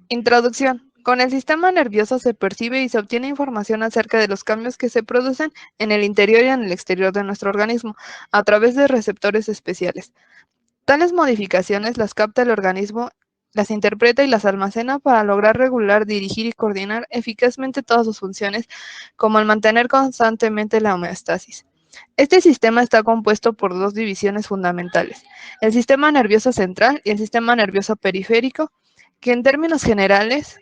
Introducción. Con el sistema nervioso se percibe y se obtiene información acerca de los cambios que se producen en el interior y en el exterior de nuestro organismo, a través de receptores especiales. Tales modificaciones las capta el organismo, las interpreta y las almacena para lograr regular, dirigir y coordinar eficazmente todas sus funciones, como el mantener constantemente la homeostasis. Este sistema está compuesto por dos divisiones fundamentales: el sistema nervioso central y el sistema nervioso periférico, que en términos generales,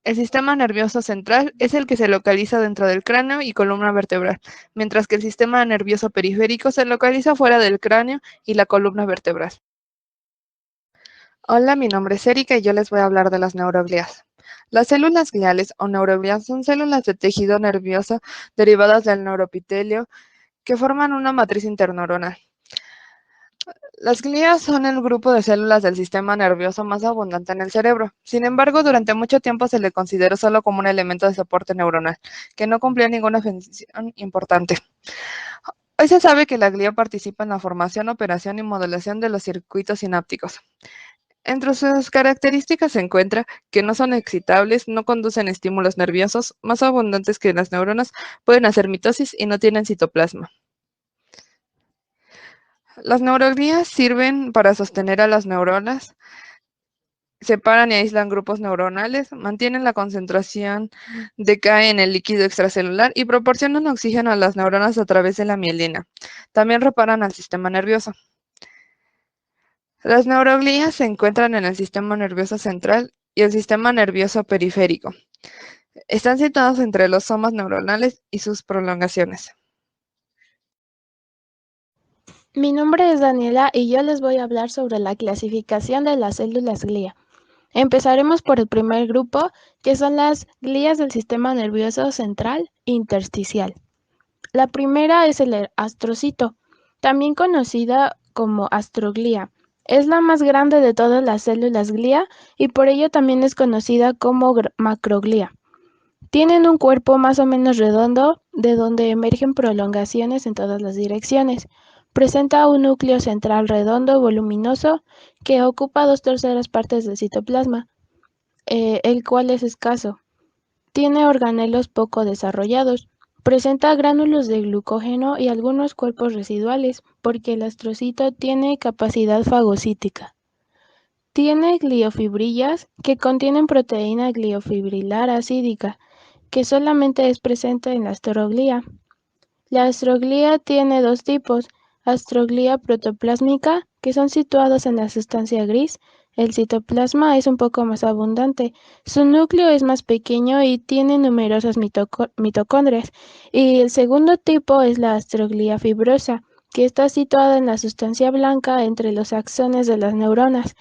el sistema nervioso central es el que se localiza dentro del cráneo y columna vertebral, mientras que el sistema nervioso periférico se localiza fuera del cráneo y la columna vertebral. Hola, mi nombre es Erika y yo les voy a hablar de las neuroglías. Las células gliales o neuroglías son células de tejido nervioso derivadas del neuropitelio que forman una matriz interneuronal. Las glías son el grupo de células del sistema nervioso más abundante en el cerebro. Sin embargo, durante mucho tiempo se le consideró solo como un elemento de soporte neuronal, que no cumplía ninguna función importante. Hoy se sabe que la glía participa en la formación, operación y modulación de los circuitos sinápticos. Entre sus características se encuentra que no son excitables, no conducen estímulos nerviosos más abundantes que las neuronas, pueden hacer mitosis y no tienen citoplasma. Las neuroglías sirven para sostener a las neuronas, separan y aíslan grupos neuronales, mantienen la concentración de Ka en el líquido extracelular y proporcionan oxígeno a las neuronas a través de la mielina. También reparan al sistema nervioso. Las neuroglías se encuentran en el sistema nervioso central y el sistema nervioso periférico. Están situados entre los somas neuronales y sus prolongaciones. Mi nombre es Daniela y yo les voy a hablar sobre la clasificación de las células glía. Empezaremos por el primer grupo, que son las glías del sistema nervioso central intersticial. La primera es el astrocito, también conocida como astroglía. Es la más grande de todas las células glía y por ello también es conocida como macroglía. Tienen un cuerpo más o menos redondo, de donde emergen prolongaciones en todas las direcciones. Presenta un núcleo central redondo, voluminoso, que ocupa 2/3 partes del citoplasma, el cual es escaso. Tiene organelos poco desarrollados. Presenta gránulos de glucógeno y algunos cuerpos residuales, porque el astrocito tiene capacidad fagocítica. Tiene gliofibrillas que contienen proteína gliofibrilar acídica, que solamente es presente en la astroglía. La astroglía tiene dos tipos: astroglía protoplásmica, que son situados en la sustancia gris. El citoplasma es un poco más abundante, su núcleo es más pequeño y tiene numerosas mitocondrias. Y el segundo tipo es la astroglía fibrosa, que está situada en la sustancia blanca entre los axones de las neuronas.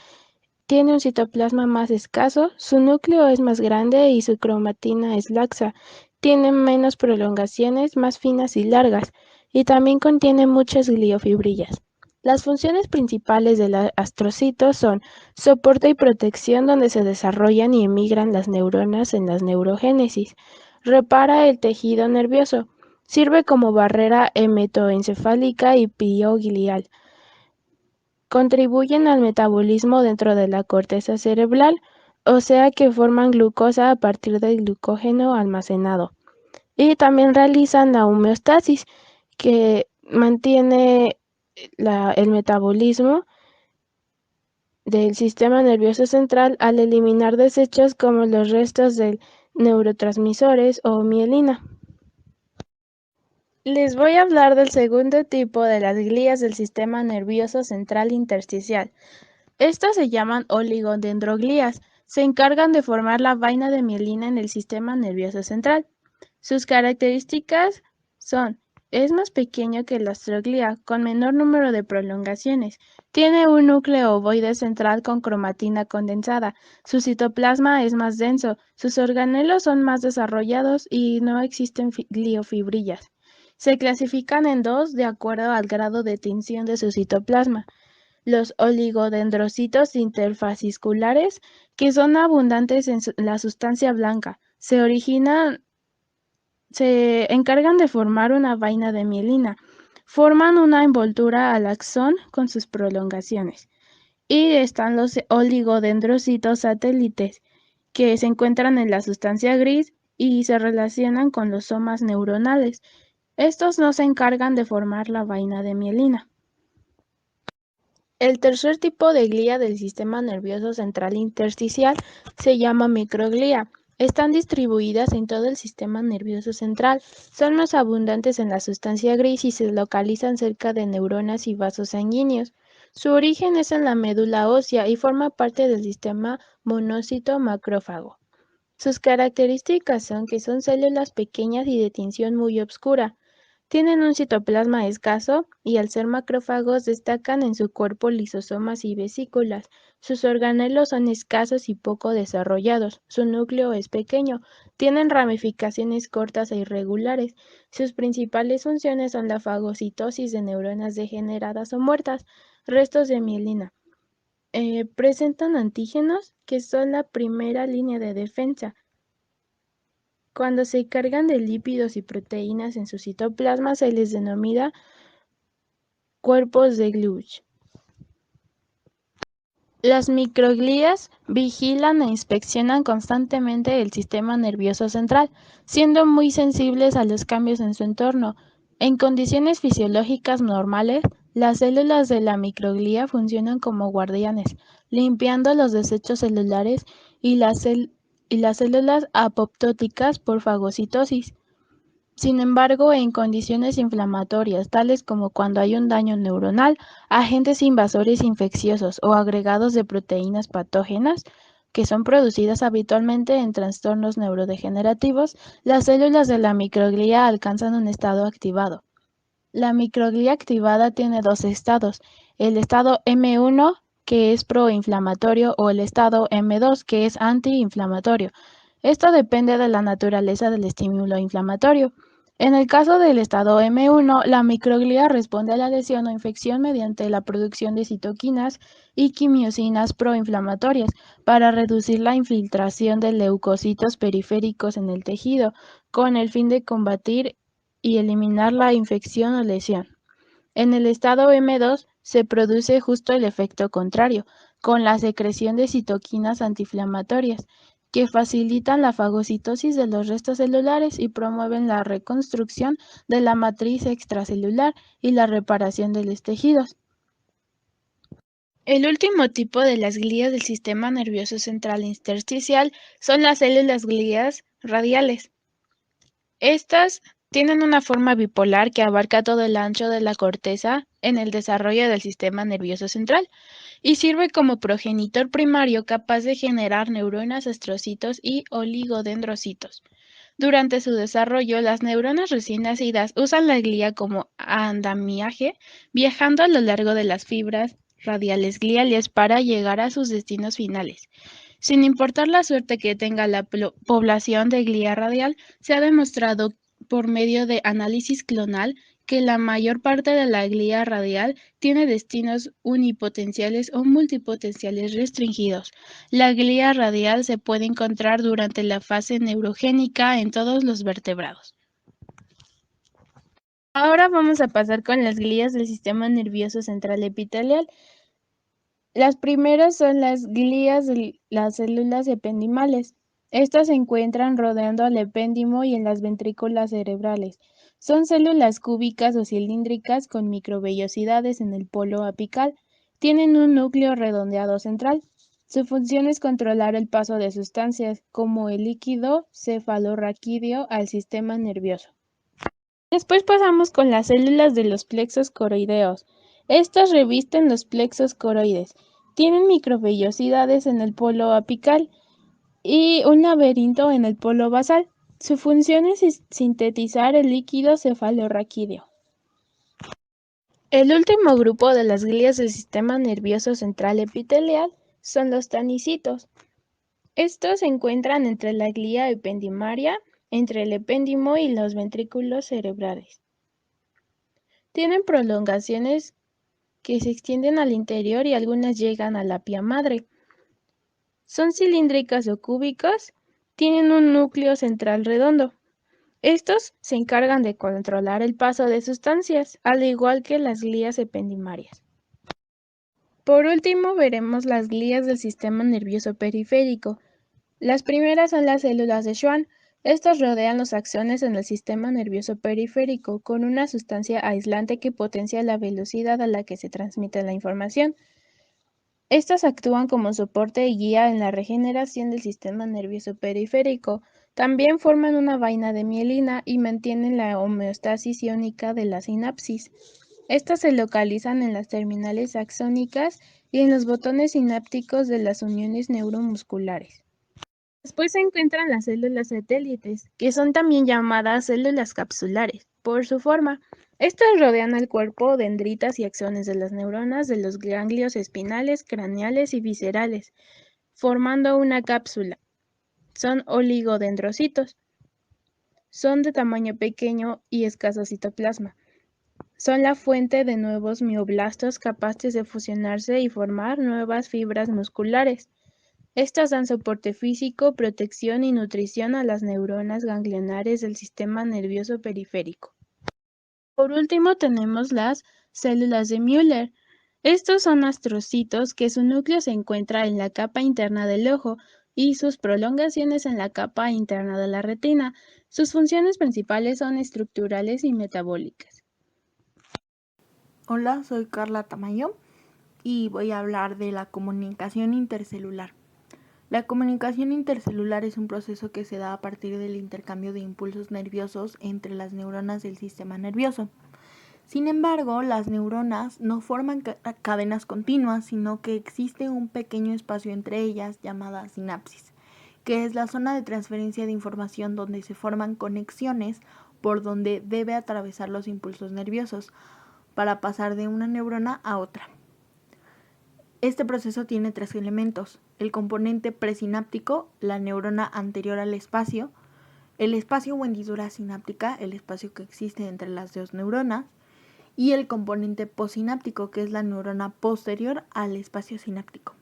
Tiene un citoplasma más escaso, su núcleo es más grande y su cromatina es laxa. Tiene menos prolongaciones, más finas y largas, y también contiene muchas gliofibrillas. Las funciones principales del astrocito son soporte y protección, donde se desarrollan y emigran las neuronas en las neurogénesis. Repara el tejido nervioso. Sirve como barrera hematoencefálica y pioglial. Contribuyen al metabolismo dentro de la corteza cerebral, o sea que forman glucosa a partir del glucógeno almacenado. Y también realizan la homeostasis, que mantiene el metabolismo del sistema nervioso central al eliminar desechos como los restos de neurotransmisores o mielina. Les voy a hablar del segundo tipo de las glías del sistema nervioso central intersticial. Estas se llaman oligodendroglías. Se encargan de formar la vaina de mielina en el sistema nervioso central. Sus características son: es más pequeño que la astroglía, con menor número de prolongaciones. Tiene un núcleo ovoide central con cromatina condensada. Su citoplasma es más denso. Sus organelos son más desarrollados y no existen gliofibrillas. Se clasifican en dos de acuerdo al grado de tinción de su citoplasma: los oligodendrocitos interfasciculares, que son abundantes en la sustancia blanca. Se encargan de formar una vaina de mielina. Forman una envoltura al axón con sus prolongaciones. Y están los oligodendrocitos satélites, que se encuentran en la sustancia gris y se relacionan con los somas neuronales. Estos no se encargan de formar la vaina de mielina. El tercer tipo de glía del sistema nervioso central intersticial se llama microglía. Están distribuidas en todo el sistema nervioso central, son más abundantes en la sustancia gris y se localizan cerca de neuronas y vasos sanguíneos. Su origen es en la médula ósea y forma parte del sistema monócito macrófago. Sus características son que son células pequeñas y de tinción muy oscura. Tienen un citoplasma escaso y al ser macrófagos destacan en su cuerpo lisosomas y vesículas. Sus organelos son escasos y poco desarrollados. Su núcleo es pequeño. Tienen ramificaciones cortas e irregulares. Sus principales funciones son la fagocitosis de neuronas degeneradas o muertas, restos de mielina. Presentan antígenos que son la primera línea de defensa. Cuando se cargan de lípidos y proteínas en su citoplasma se les denomina cuerpos de Glutch. Las microglías vigilan e inspeccionan constantemente el sistema nervioso central, siendo muy sensibles a los cambios en su entorno. En condiciones fisiológicas normales, las células de la microglía funcionan como guardianes, limpiando los desechos celulares y las células apoptóticas por fagocitosis. Sin embargo, en condiciones inflamatorias, tales como cuando hay un daño neuronal, agentes invasores infecciosos o agregados de proteínas patógenas, que son producidas habitualmente en trastornos neurodegenerativos, las células de la microglía alcanzan un estado activado. La microglía activada tiene dos estados, el estado M1, que es proinflamatorio, o el estado M2, que es antiinflamatorio. Esto depende de la naturaleza del estímulo inflamatorio. En el caso del estado M1, la microglía responde a la lesión o infección mediante la producción de citoquinas y quimiosinas proinflamatorias para reducir la infiltración de leucocitos periféricos en el tejido, con el fin de combatir y eliminar la infección o lesión. En el estado M2 se produce justo el efecto contrario, con la secreción de citoquinas antiinflamatorias, que facilitan la fagocitosis de los restos celulares y promueven la reconstrucción de la matriz extracelular y la reparación de los tejidos. El último tipo de las glías del sistema nervioso central intersticial son las células glías radiales. Estas tienen una forma bipolar que abarca todo el ancho de la corteza en el desarrollo del sistema nervioso central y sirve como progenitor primario capaz de generar neuronas, astrocitos y oligodendrocitos. Durante su desarrollo, las neuronas recién nacidas usan la glía como andamiaje, viajando a lo largo de las fibras radiales gliales para llegar a sus destinos finales. Sin importar la suerte que tenga la población de glía radial, se ha demostrado por medio de análisis clonal que la mayor parte de la glía radial tiene destinos unipotenciales o multipotenciales restringidos. La glía radial se puede encontrar durante la fase neurogénica en todos los vertebrados. Ahora vamos a pasar con las glías del sistema nervioso central epitelial. Las primeras son las glías de las células ependimales. Estas se encuentran rodeando al epéndimo y en las ventrículas cerebrales. Son células cúbicas o cilíndricas con microvellosidades en el polo apical. Tienen un núcleo redondeado central. Su función es controlar el paso de sustancias, como el líquido cefalorraquídeo, al sistema nervioso. Después pasamos con las células de los plexos coroideos. Estas revisten los plexos coroides. Tienen microvellosidades en el polo apical y un laberinto en el polo basal. Su función es sintetizar el líquido cefalorraquídeo. El último grupo de las glías del sistema nervioso central epitelial son los tanicitos. Estos se encuentran entre la glía ependimaria, entre el epéndimo y los ventrículos cerebrales. Tienen prolongaciones que se extienden al interior y algunas llegan a la pía madre. Son cilíndricas o cúbicas, tienen un núcleo central redondo. Estos se encargan de controlar el paso de sustancias, al igual que las glías ependimarias. Por último, veremos las glías del sistema nervioso periférico. Las primeras son las células de Schwann. Estas rodean los axones en el sistema nervioso periférico con una sustancia aislante que potencia la velocidad a la que se transmite la información. Estas actúan como soporte y guía en la regeneración del sistema nervioso periférico. También forman una vaina de mielina y mantienen la homeostasis iónica de la sinapsis. Estas se localizan en las terminales axónicas y en los botones sinápticos de las uniones neuromusculares. Después se encuentran las células satélites, que son también llamadas células capsulares, por su forma. Estas rodean el cuerpo, dendritas y axones de las neuronas de los ganglios espinales, craneales y viscerales, formando una cápsula. Son oligodendrocitos. Son de tamaño pequeño y escaso citoplasma. Son la fuente de nuevos mioblastos capaces de fusionarse y formar nuevas fibras musculares. Estas dan soporte físico, protección y nutrición a las neuronas ganglionares del sistema nervioso periférico. Por último tenemos las células de Müller. Estos son astrocitos que su núcleo se encuentra en la capa interna del ojo y sus prolongaciones en la capa interna de la retina. Sus funciones principales son estructurales y metabólicas. Hola, soy Carla Tamayo y voy a hablar de la comunicación intercelular. La comunicación intercelular es un proceso que se da a partir del intercambio de impulsos nerviosos entre las neuronas del sistema nervioso. Sin embargo, las neuronas no forman cadenas continuas, sino que existe un pequeño espacio entre ellas llamada sinapsis, que es la zona de transferencia de información donde se forman conexiones por donde debe atravesar los impulsos nerviosos para pasar de una neurona a otra. Este proceso tiene 3 elementos: el componente presináptico, la neurona anterior al espacio, el espacio o hendidura sináptica, el espacio que existe entre las dos neuronas, y el componente postsináptico, que es la neurona posterior al espacio sináptico.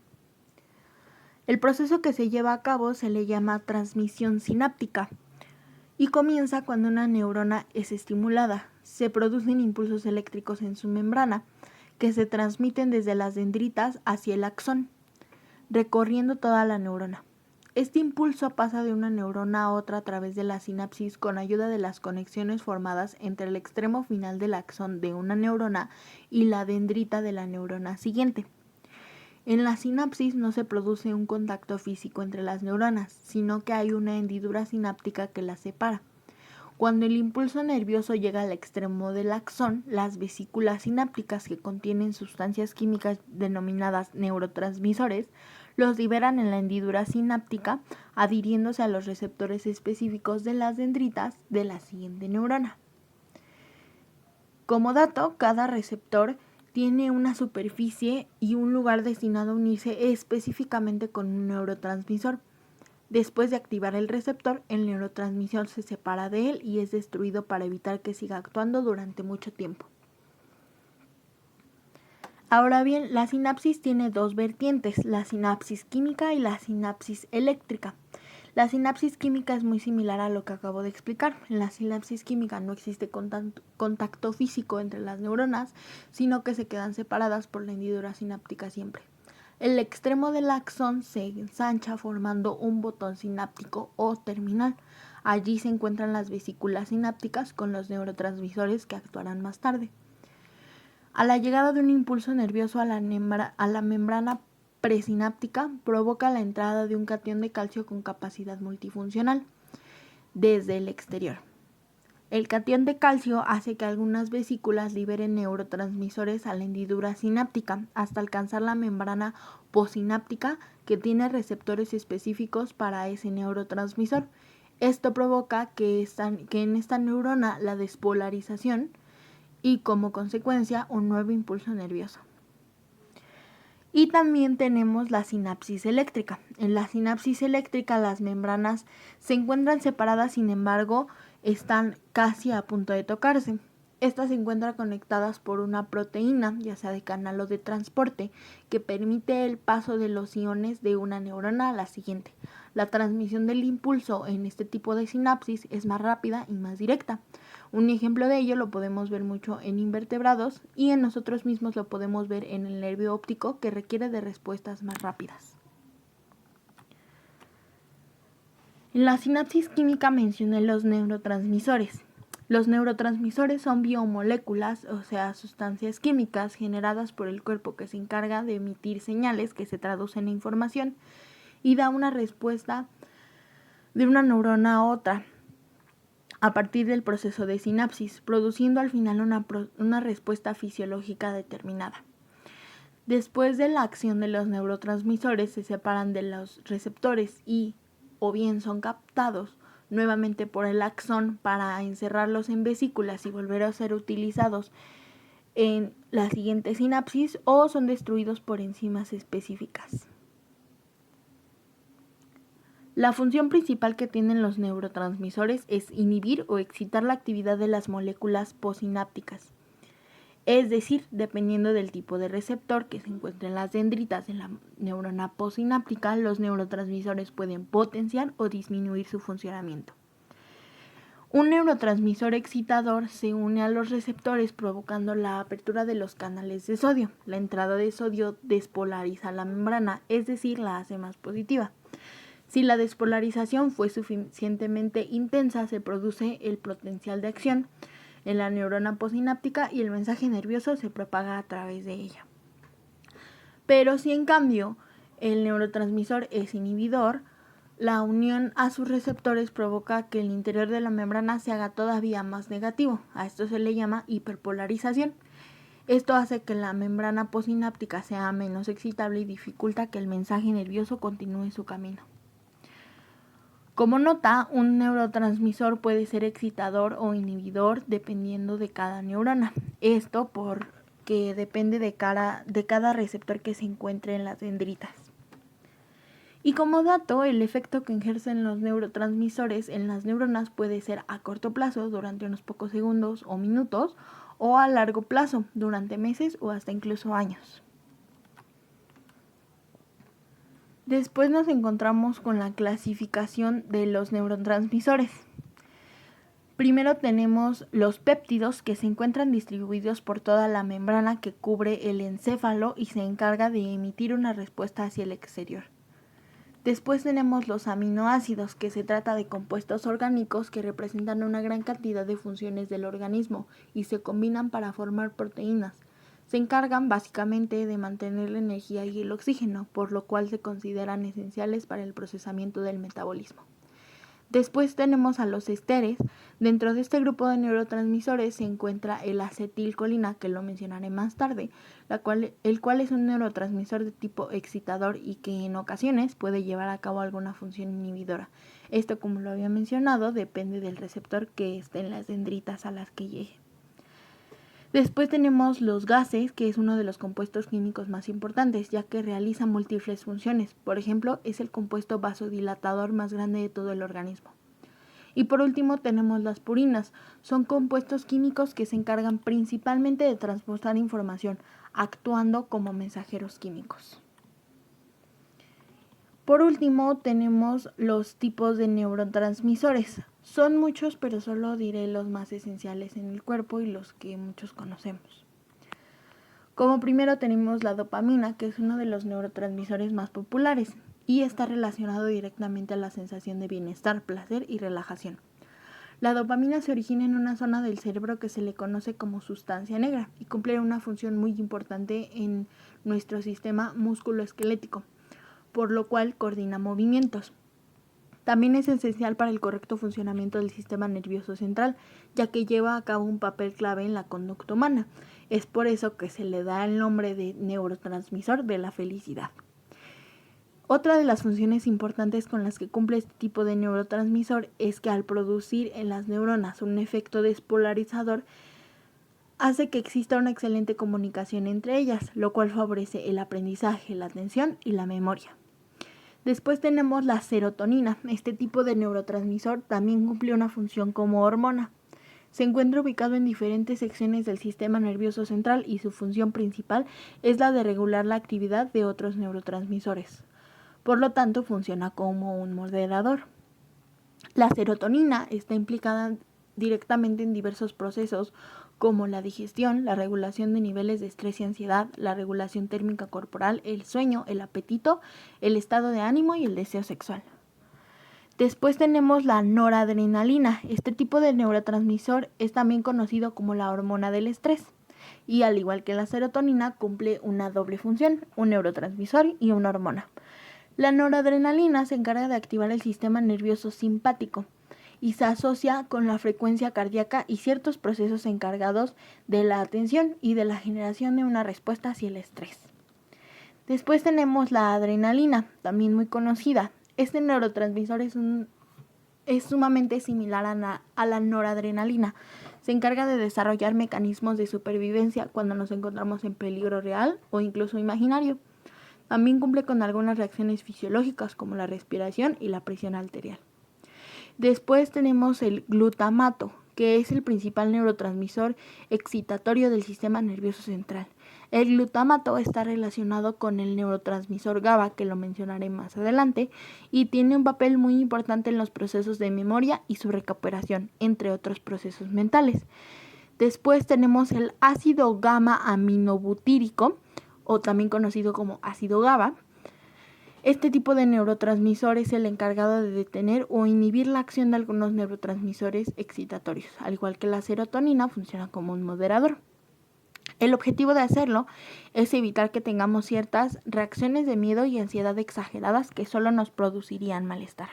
El proceso que se lleva a cabo se le llama transmisión sináptica y comienza cuando una neurona es estimulada. Se producen impulsos eléctricos en su membrana que se transmiten desde las dendritas hacia el axón, recorriendo toda la neurona. Este impulso pasa de una neurona a otra a través de la sinapsis con ayuda de las conexiones formadas entre el extremo final del axón de una neurona y la dendrita de la neurona siguiente. En la sinapsis no se produce un contacto físico entre las neuronas, sino que hay una hendidura sináptica que las separa. Cuando el impulso nervioso llega al extremo del axón, las vesículas sinápticas, que contienen sustancias químicas denominadas neurotransmisores, los liberan en la hendidura sináptica, adhiriéndose a los receptores específicos de las dendritas de la siguiente neurona. Como dato, cada receptor tiene una superficie y un lugar destinado a unirse específicamente con un neurotransmisor. Después de activar el receptor, el neurotransmisor se separa de él y es destruido para evitar que siga actuando durante mucho tiempo. Ahora bien, la sinapsis tiene 2 vertientes, la sinapsis química y la sinapsis eléctrica. La sinapsis química es muy similar a lo que acabo de explicar. En la sinapsis química no existe contacto físico entre las neuronas, sino que se quedan separadas por la hendidura sináptica siempre. El extremo del axón se ensancha formando un botón sináptico o terminal. Allí se encuentran las vesículas sinápticas con los neurotransmisores que actuarán más tarde. A la llegada de un impulso nervioso a la membrana presináptica provoca la entrada de un catión de calcio con capacidad multifuncional desde el exterior. El catión de calcio hace que algunas vesículas liberen neurotransmisores a la hendidura sináptica hasta alcanzar la membrana postsináptica, que tiene receptores específicos para ese neurotransmisor. Esto provoca que en esta neurona la despolarización y como consecuencia un nuevo impulso nervioso. Y también tenemos la sinapsis eléctrica. En la sinapsis eléctrica las membranas se encuentran separadas, sin embargo, están casi a punto de tocarse. Estas se encuentran conectadas por una proteína, ya sea de canal o de transporte, que permite el paso de los iones de una neurona a la siguiente. La transmisión del impulso en este tipo de sinapsis es más rápida y más directa. Un ejemplo de ello lo podemos ver mucho en invertebrados y en nosotros mismos lo podemos ver en el nervio óptico, que requiere de respuestas más rápidas. En la sinapsis química mencioné los neurotransmisores. Los neurotransmisores son biomoléculas, o sea, sustancias químicas generadas por el cuerpo que se encarga de emitir señales que se traducen en información y da una respuesta de una neurona a otra a partir del proceso de sinapsis, produciendo al final una respuesta fisiológica determinada. Después de la acción de los neurotransmisores se separan de los receptores y o bien son captados nuevamente por el axón para encerrarlos en vesículas y volver a ser utilizados en la siguiente sinapsis, o son destruidos por enzimas específicas. La función principal que tienen los neurotransmisores es inhibir o excitar la actividad de las moléculas posinápticas. Es decir, dependiendo del tipo de receptor que se encuentre en las dendritas de la neurona posináptica, los neurotransmisores pueden potenciar o disminuir su funcionamiento. Un neurotransmisor excitador se une a los receptores provocando la apertura de los canales de sodio. La entrada de sodio despolariza la membrana, es decir, la hace más positiva. Si la despolarización fue suficientemente intensa, se produce el potencial de acción en la neurona posináptica y el mensaje nervioso se propaga a través de ella. Pero si en cambio el neurotransmisor es inhibidor, la unión a sus receptores provoca que el interior de la membrana se haga todavía más negativo. A esto se le llama hiperpolarización. Esto hace que la membrana posináptica sea menos excitable y dificulta que el mensaje nervioso continúe su camino. Como nota, un neurotransmisor puede ser excitador o inhibidor dependiendo de cada neurona. Esto porque depende de cada receptor que se encuentre en las dendritas. Y como dato, el efecto que ejercen los neurotransmisores en las neuronas puede ser a corto plazo, durante unos pocos segundos o minutos, o a largo plazo, durante meses o hasta incluso años. Después nos encontramos con la clasificación de los neurotransmisores. Primero tenemos los péptidos, que se encuentran distribuidos por toda la membrana que cubre el encéfalo y se encarga de emitir una respuesta hacia el exterior. Después tenemos los aminoácidos, que se trata de compuestos orgánicos que representan una gran cantidad de funciones del organismo y se combinan para formar proteínas. Se encargan básicamente de mantener la energía y el oxígeno, por lo cual se consideran esenciales para el procesamiento del metabolismo. Después tenemos a los esteres. Dentro de este grupo de neurotransmisores se encuentra el acetilcolina, que lo mencionaré más tarde, el cual es un neurotransmisor de tipo excitador y que en ocasiones puede llevar a cabo alguna función inhibidora. Esto, como lo había mencionado, depende del receptor que esté en las dendritas a las que llegue. Después tenemos los gases, que es uno de los compuestos químicos más importantes, ya que realiza múltiples funciones. Por ejemplo, es el compuesto vasodilatador más grande de todo el organismo. Y por último tenemos las purinas. Son compuestos químicos que se encargan principalmente de transportar información, actuando como mensajeros químicos. Por último tenemos los tipos de neurotransmisores. Son muchos, pero solo diré los más esenciales en el cuerpo y los que muchos conocemos. Como primero tenemos la dopamina, que es uno de los neurotransmisores más populares y está relacionado directamente a la sensación de bienestar, placer y relajación. La dopamina se origina en una zona del cerebro que se le conoce como sustancia negra y cumple una función muy importante en nuestro sistema músculo-esquelético, por lo cual coordina movimientos. También es esencial para el correcto funcionamiento del sistema nervioso central, ya que lleva a cabo un papel clave en la conducta humana. Es por eso que se le da el nombre de neurotransmisor de la felicidad. Otra de las funciones importantes con las que cumple este tipo de neurotransmisor es que al producir en las neuronas un efecto despolarizador, hace que exista una excelente comunicación entre ellas, lo cual favorece el aprendizaje, la atención y la memoria. Después tenemos la serotonina. Este tipo de neurotransmisor también cumple una función como hormona. Se encuentra ubicado en diferentes secciones del sistema nervioso central y su función principal es la de regular la actividad de otros neurotransmisores. Por lo tanto, funciona como un moderador. La serotonina está implicada directamente en diversos procesos como la digestión, la regulación de niveles de estrés y ansiedad, la regulación térmica corporal, el sueño, el apetito, el estado de ánimo y el deseo sexual. Después tenemos la noradrenalina. Este tipo de neurotransmisor es también conocido como la hormona del estrés y al igual que la serotonina cumple una doble función, un neurotransmisor y una hormona. La noradrenalina se encarga de activar el sistema nervioso simpático y se asocia con la frecuencia cardíaca y ciertos procesos encargados de la atención y de la generación de una respuesta hacia el estrés. Después tenemos la adrenalina, también muy conocida. Este neurotransmisor es sumamente similar a la noradrenalina. Se encarga de desarrollar mecanismos de supervivencia cuando nos encontramos en peligro real o incluso imaginario. También cumple con algunas reacciones fisiológicas como la respiración y la presión arterial. Después tenemos el glutamato, que es el principal neurotransmisor excitatorio del sistema nervioso central. El glutamato está relacionado con el neurotransmisor GABA, que lo mencionaré más adelante, y tiene un papel muy importante en los procesos de memoria y su recuperación, entre otros procesos mentales. Después tenemos el ácido gamma-aminobutírico, o también conocido como ácido GABA. Este tipo de neurotransmisor es el encargado de detener o inhibir la acción de algunos neurotransmisores excitatorios. Al igual que la serotonina, funciona como un moderador. El objetivo de hacerlo es evitar que tengamos ciertas reacciones de miedo y ansiedad exageradas que solo nos producirían malestar.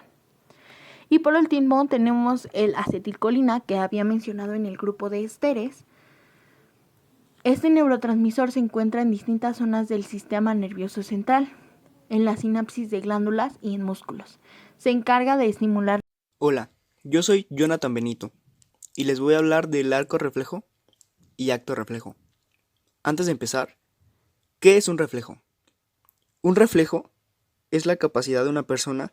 Y por último tenemos el acetilcolina, que había mencionado en el grupo de esteres. Este neurotransmisor se encuentra en distintas zonas del sistema nervioso central, en la sinapsis de glándulas y en músculos. Se encarga de estimular. Hola, yo soy Jonathan Benito y les voy a hablar del arco reflejo y acto reflejo. Antes de empezar, ¿qué es un reflejo? Un reflejo es la capacidad de una persona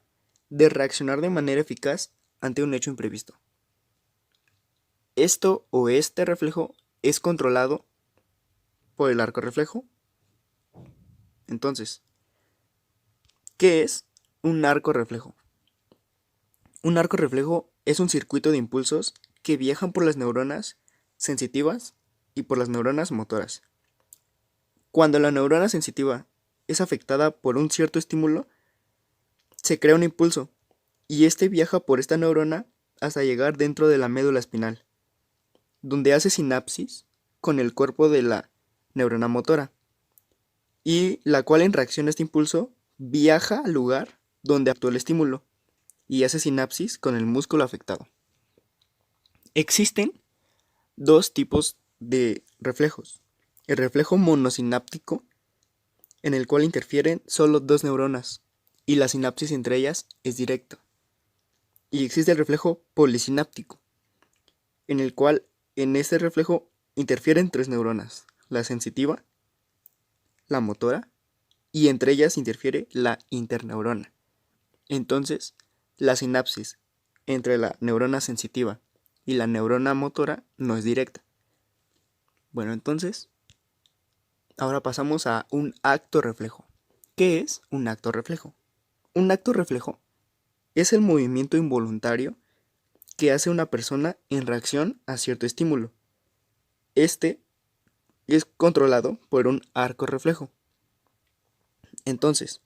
de reaccionar de manera eficaz ante un hecho imprevisto. Esto o este reflejo es controlado por el arco reflejo. Entonces, ¿qué es un arco reflejo? Un arco reflejo es un circuito de impulsos que viajan por las neuronas sensitivas y por las neuronas motoras. Cuando la neurona sensitiva es afectada por un cierto estímulo, se crea un impulso y este viaja por esta neurona hasta llegar dentro de la médula espinal, donde hace sinapsis con el cuerpo de la neurona motora, y la cual en reacción a este impulso viaja al lugar donde actuó el estímulo y hace sinapsis con el músculo afectado. Existen dos tipos de reflejos. El reflejo monosináptico, en el cual interfieren solo dos neuronas y la sinapsis entre ellas es directa. Y existe el reflejo polisináptico, en el cual en este reflejo interfieren tres neuronas, la sensitiva, la motora y entre ellas interfiere la interneurona. Entonces, la sinapsis entre la neurona sensitiva y la neurona motora no es directa. Bueno, entonces, ahora pasamos a un acto reflejo. ¿Qué es un acto reflejo? Un acto reflejo es el movimiento involuntario que hace una persona en reacción a cierto estímulo. Este es controlado por un arco reflejo. Entonces,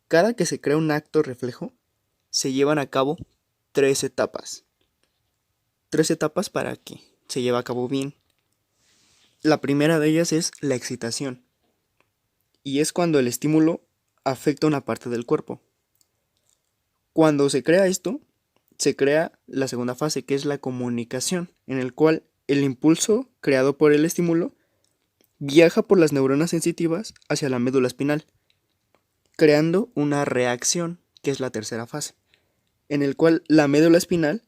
cada que se crea un acto reflejo, se llevan a cabo 3 etapas. 3 etapas para que se lleve a cabo bien. La primera de ellas es la excitación, y es cuando el estímulo afecta una parte del cuerpo. Cuando se crea esto, se crea la segunda fase, que es la comunicación, en el cual el impulso creado por el estímulo viaja por las neuronas sensitivas hacia la médula espinal, creando una reacción, que es la tercera fase, en el cual la médula espinal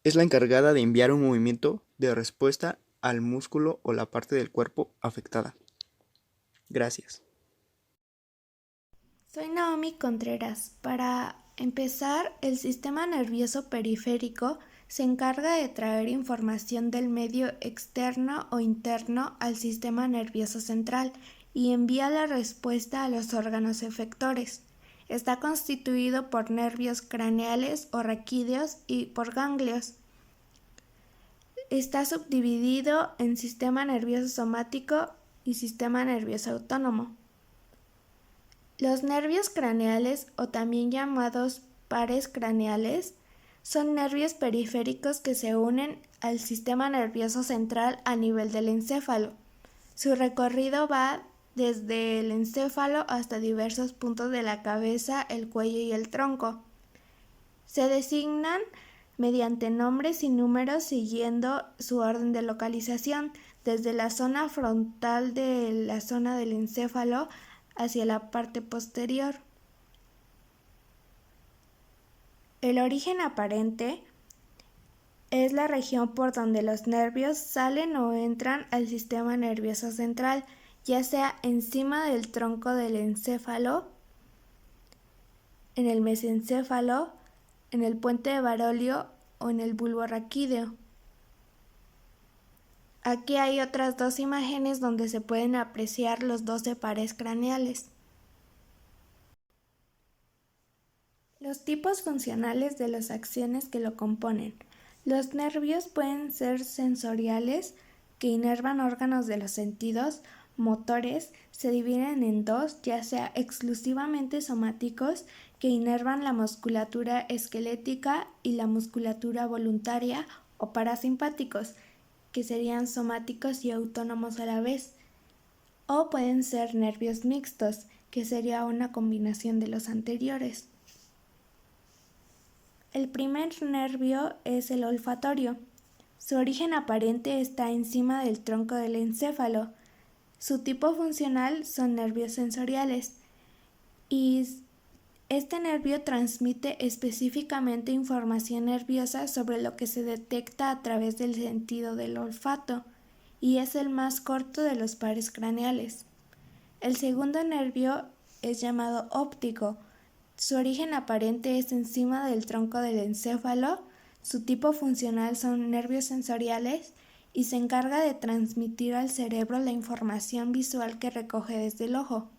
es la encargada de enviar un movimiento de respuesta al músculo o la parte del cuerpo afectada. Gracias. Soy Naomi Contreras. Para empezar, el sistema nervioso periférico Se encarga de traer información del medio externo o interno al sistema nervioso central y envía la respuesta a los órganos efectores. Está constituido por nervios craneales o raquídeos y por ganglios. Está subdividido en sistema nervioso somático y sistema nervioso autónomo. Los nervios craneales, o también llamados pares craneales, son nervios periféricos que se unen al sistema nervioso central a nivel del encéfalo. Su recorrido va desde el encéfalo hasta diversos puntos de la cabeza, el cuello y el tronco. Se designan mediante nombres y números siguiendo su orden de localización, desde la zona frontal de la zona del encéfalo hacia la parte posterior. El origen aparente es la región por donde los nervios salen o entran al sistema nervioso central, ya sea encima del tronco del encéfalo, en el mesencéfalo, en el puente de Barolio o en el bulbo raquídeo. Aquí hay otras dos imágenes donde se pueden apreciar los 12 pares craneales. Los tipos funcionales de las acciones que lo componen. Los nervios pueden ser sensoriales, que inervan órganos de los sentidos. Motores se dividen en dos, ya sea exclusivamente somáticos, que inervan la musculatura esquelética y la musculatura voluntaria, o parasimpáticos, que serían somáticos y autónomos a la vez. O pueden ser nervios mixtos, que sería una combinación de los anteriores. El primer nervio es el olfatorio. Su origen aparente está encima del tronco del encéfalo. Su tipo funcional son nervios sensoriales y este nervio transmite específicamente información nerviosa sobre lo que se detecta a través del sentido del olfato y es el más corto de los pares craneales. El segundo nervio es llamado óptico. Su origen aparente es encima del tronco del encéfalo. Su tipo funcional son nervios sensoriales y se encarga de transmitir al cerebro la información visual que recoge desde el ojo.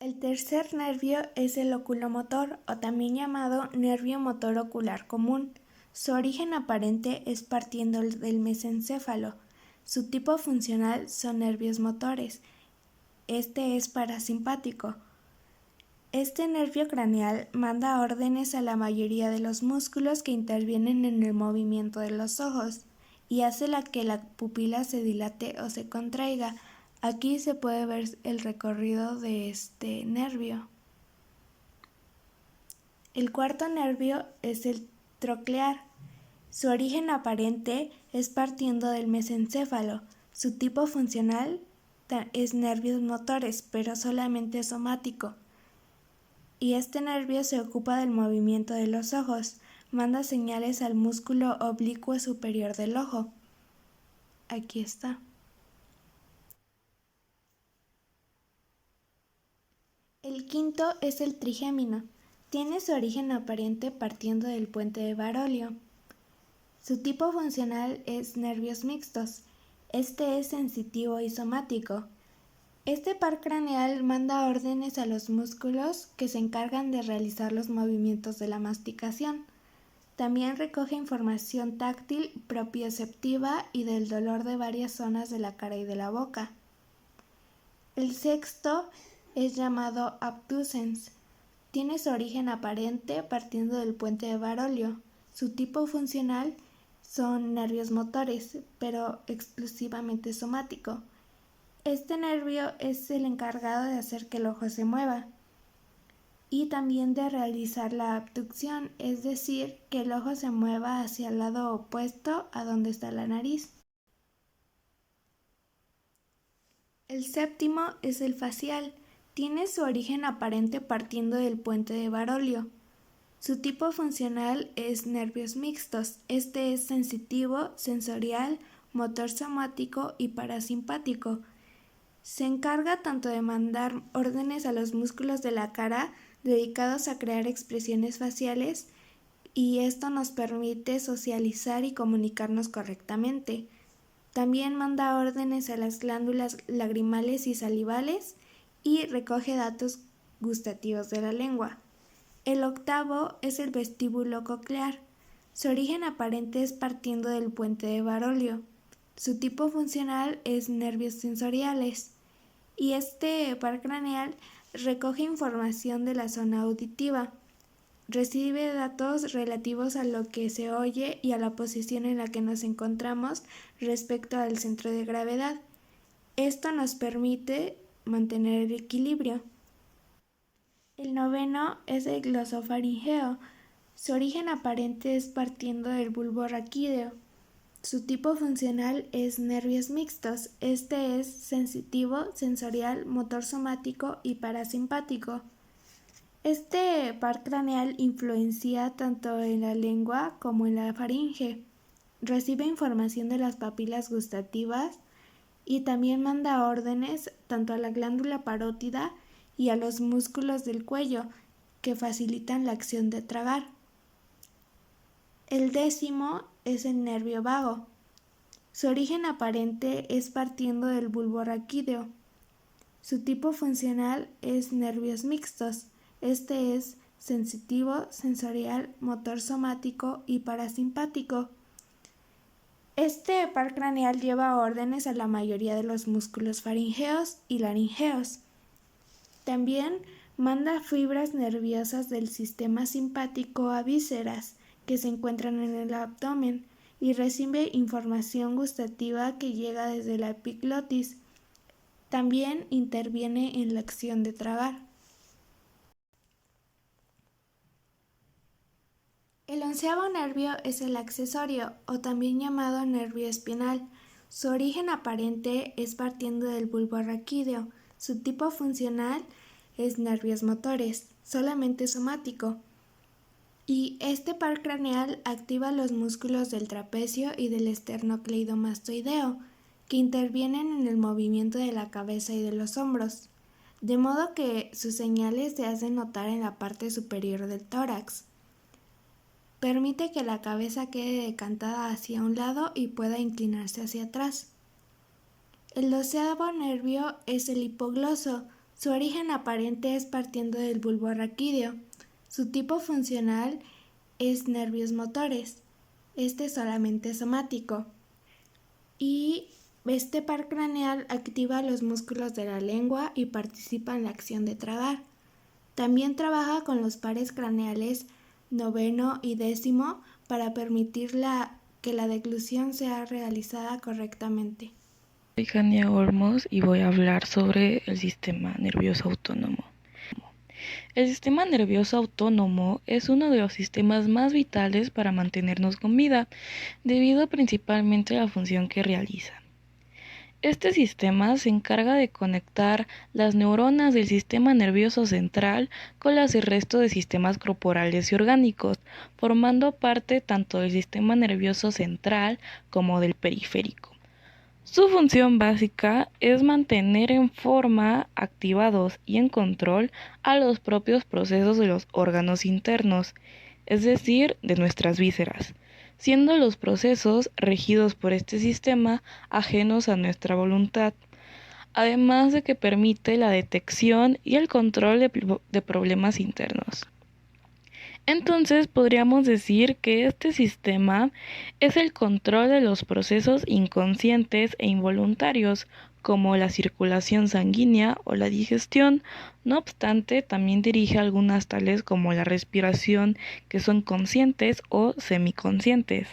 El tercer nervio es el oculomotor, o también llamado nervio motor ocular común. Su origen aparente es partiendo del mesencéfalo. Su tipo funcional son nervios motores. Este es parasimpático. Este nervio craneal manda órdenes a la mayoría de los músculos que intervienen en el movimiento de los ojos y hace que la pupila se dilate o se contraiga. Aquí se puede ver el recorrido de este nervio. El cuarto nervio es el troclear. Su origen aparente es partiendo del mesencéfalo. Su tipo funcional es nervios motores, pero solamente somático. Y este nervio se ocupa del movimiento de los ojos, manda señales al músculo oblicuo superior del ojo. Aquí está. El quinto es el trigémino. Tiene su origen aparente partiendo del puente de Barolio. Su tipo funcional es nervios mixtos. Este es sensitivo y somático. Este par craneal manda órdenes a los músculos que se encargan de realizar los movimientos de la masticación. También recoge información táctil, propioceptiva y del dolor de varias zonas de la cara y de la boca. El sexto es llamado abducens. Tiene su origen aparente partiendo del puente de Barolio. Su tipo funcional son nervios motores, pero exclusivamente somático. Este nervio es el encargado de hacer que el ojo se mueva y también de realizar la abducción, es decir, que el ojo se mueva hacia el lado opuesto a donde está la nariz. El séptimo es el facial. Tiene su origen aparente partiendo del puente de Barolio. Su tipo funcional es nervios mixtos. Este es sensitivo, sensorial, motor somático y parasimpático. Se encarga tanto de mandar órdenes a los músculos de la cara dedicados a crear expresiones faciales y esto nos permite socializar y comunicarnos correctamente. También manda órdenes a las glándulas lagrimales y salivales y recoge datos gustativos de la lengua. El octavo es el vestíbulo coclear. Su origen aparente es partiendo del puente de Barolio. Su tipo funcional es nervios sensoriales y este par craneal recoge información de la zona auditiva. Recibe datos relativos a lo que se oye y a la posición en la que nos encontramos respecto al centro de gravedad. Esto nos permite mantener el equilibrio. El noveno es el glosofaringeo. Su origen aparente es partiendo del bulbo raquídeo. Su tipo funcional es nervios mixtos. Este es sensitivo, sensorial, motor somático y parasimpático. Este par craneal influencia tanto en la lengua como en la faringe. Recibe información de las papilas gustativas y también manda órdenes tanto a la glándula parótida y a los músculos del cuello que facilitan la acción de tragar. El décimo es el nervio vago. Su origen aparente es partiendo del bulbo raquídeo. Su tipo funcional es nervios mixtos. Este es sensitivo, sensorial, motor somático y parasimpático. Este par craneal lleva órdenes a la mayoría de los músculos faringeos y laringeos. También manda fibras nerviosas del sistema simpático a vísceras que se encuentran en el abdomen y recibe información gustativa que llega desde la epiglotis. También interviene en la acción de tragar. El onceavo nervio es el accesorio, o también llamado nervio espinal. Su origen aparente es partiendo del bulbo raquídeo. Su tipo funcional es nervios motores, solamente somático. Y este par craneal activa los músculos del trapecio y del esternocleidomastoideo, que intervienen en el movimiento de la cabeza y de los hombros, de modo que sus señales se hacen notar en la parte superior del tórax. Permite que la cabeza quede decantada hacia un lado y pueda inclinarse hacia atrás. El doceavo nervio es el hipogloso. Su origen aparente es partiendo del bulbo raquídeo. Su tipo funcional es nervios motores. Este es solamente somático. Y este par craneal activa los músculos de la lengua y participa en la acción de tragar. También trabaja con los pares craneales noveno y décimo para permitir que la deglución sea realizada correctamente. Soy Jania Olmos y voy a hablar sobre el sistema nervioso autónomo. El sistema nervioso autónomo es uno de los sistemas más vitales para mantenernos con vida, debido principalmente a la función que realiza. Este sistema se encarga de conectar las neuronas del sistema nervioso central con las del resto de sistemas corporales y orgánicos, formando parte tanto del sistema nervioso central como del periférico. Su función básica es mantener en forma, activados y en control a los propios procesos de los órganos internos, es decir, de nuestras vísceras, siendo los procesos regidos por este sistema ajenos a nuestra voluntad, además de que permite la detección y el control de problemas internos. Entonces podríamos decir que este sistema es el control de los procesos inconscientes e involuntarios, como la circulación sanguínea o la digestión. No obstante, también dirige algunas tales como la respiración, que son conscientes o semiconscientes.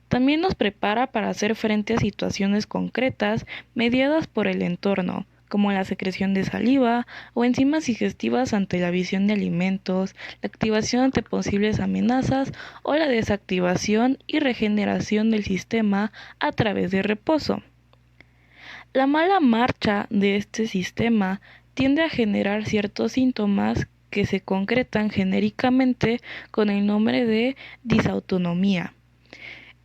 También nos prepara para hacer frente a situaciones concretas mediadas por el entorno, como la secreción de saliva o enzimas digestivas ante la visión de alimentos, la activación ante posibles amenazas o la desactivación y regeneración del sistema a través de reposo. La mala marcha de este sistema tiende a generar ciertos síntomas que se concretan genéricamente con el nombre de disautonomía.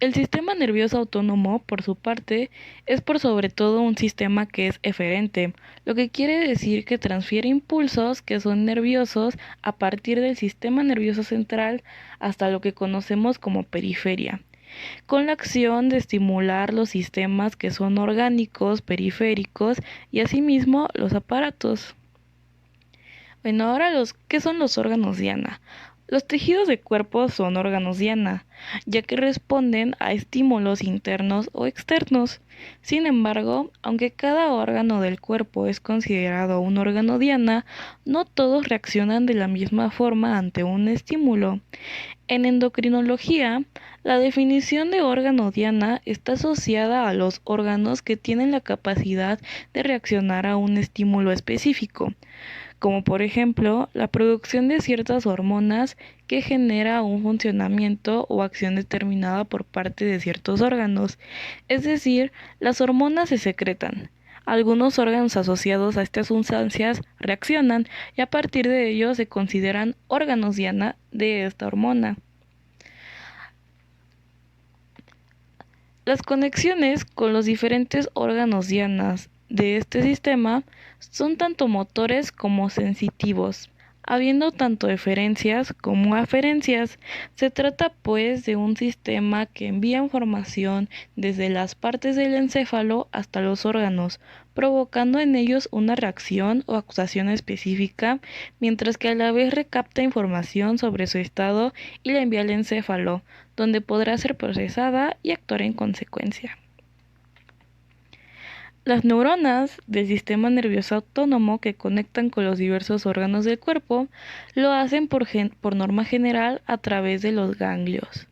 El sistema nervioso autónomo, por su parte, es por sobre todo un sistema que es eferente, lo que quiere decir que transfiere impulsos que son nerviosos a partir del sistema nervioso central hasta lo que conocemos como periferia, con la acción de estimular los sistemas que son orgánicos, periféricos y asimismo los aparatos. Bueno, ahora ¿qué son los órganos diana? Los tejidos de cuerpo son órganos diana, ya que responden a estímulos internos o externos. Sin embargo, aunque cada órgano del cuerpo es considerado un órgano diana, no todos reaccionan de la misma forma ante un estímulo. En endocrinología, la definición de órgano diana está asociada a los órganos que tienen la capacidad de reaccionar a un estímulo específico, como por ejemplo la producción de ciertas hormonas que genera un funcionamiento o acción determinada por parte de ciertos órganos. Es decir, las hormonas se secretan. Algunos órganos asociados a estas sustancias reaccionan y a partir de ello se consideran órganos diana de esta hormona. Las conexiones con los diferentes órganos dianas de este sistema son tanto motores como sensitivos, habiendo tanto eferencias como aferencias. Se trata pues de un sistema que envía información desde las partes del encéfalo hasta los órganos, provocando en ellos una reacción o actuación específica, mientras que a la vez recapta información sobre su estado y la envía al encéfalo, donde podrá ser procesada y actuar en consecuencia. Las neuronas del sistema nervioso autónomo que conectan con los diversos órganos del cuerpo lo hacen por norma general a través de los ganglios.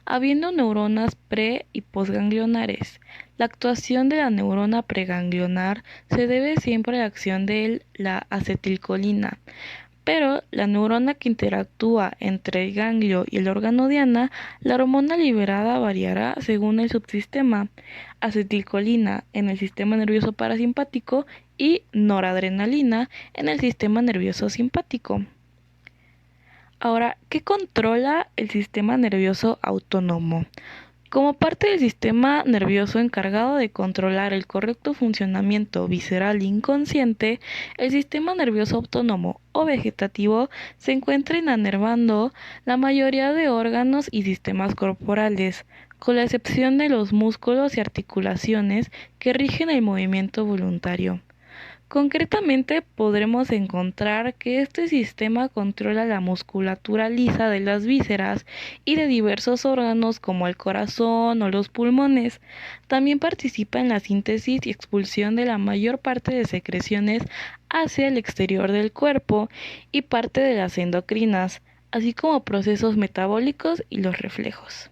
Habiendo neuronas pre- y postganglionares, la actuación de la neurona preganglionar se debe siempre a la acción de la acetilcolina, pero la neurona que interactúa entre el ganglio y el órgano diana, la hormona liberada variará según el subsistema: acetilcolina en el sistema nervioso parasimpático y noradrenalina en el sistema nervioso simpático. Ahora, ¿qué controla el sistema nervioso autónomo? Como parte del sistema nervioso encargado de controlar el correcto funcionamiento visceral inconsciente, el sistema nervioso autónomo o vegetativo se encuentra inervando la mayoría de órganos y sistemas corporales, con la excepción de los músculos y articulaciones que rigen el movimiento voluntario. Concretamente, podremos encontrar que este sistema controla la musculatura lisa de las vísceras y de diversos órganos como el corazón o los pulmones. También participa en la síntesis y expulsión de la mayor parte de secreciones hacia el exterior del cuerpo y parte de las endocrinas, así como procesos metabólicos y los reflejos.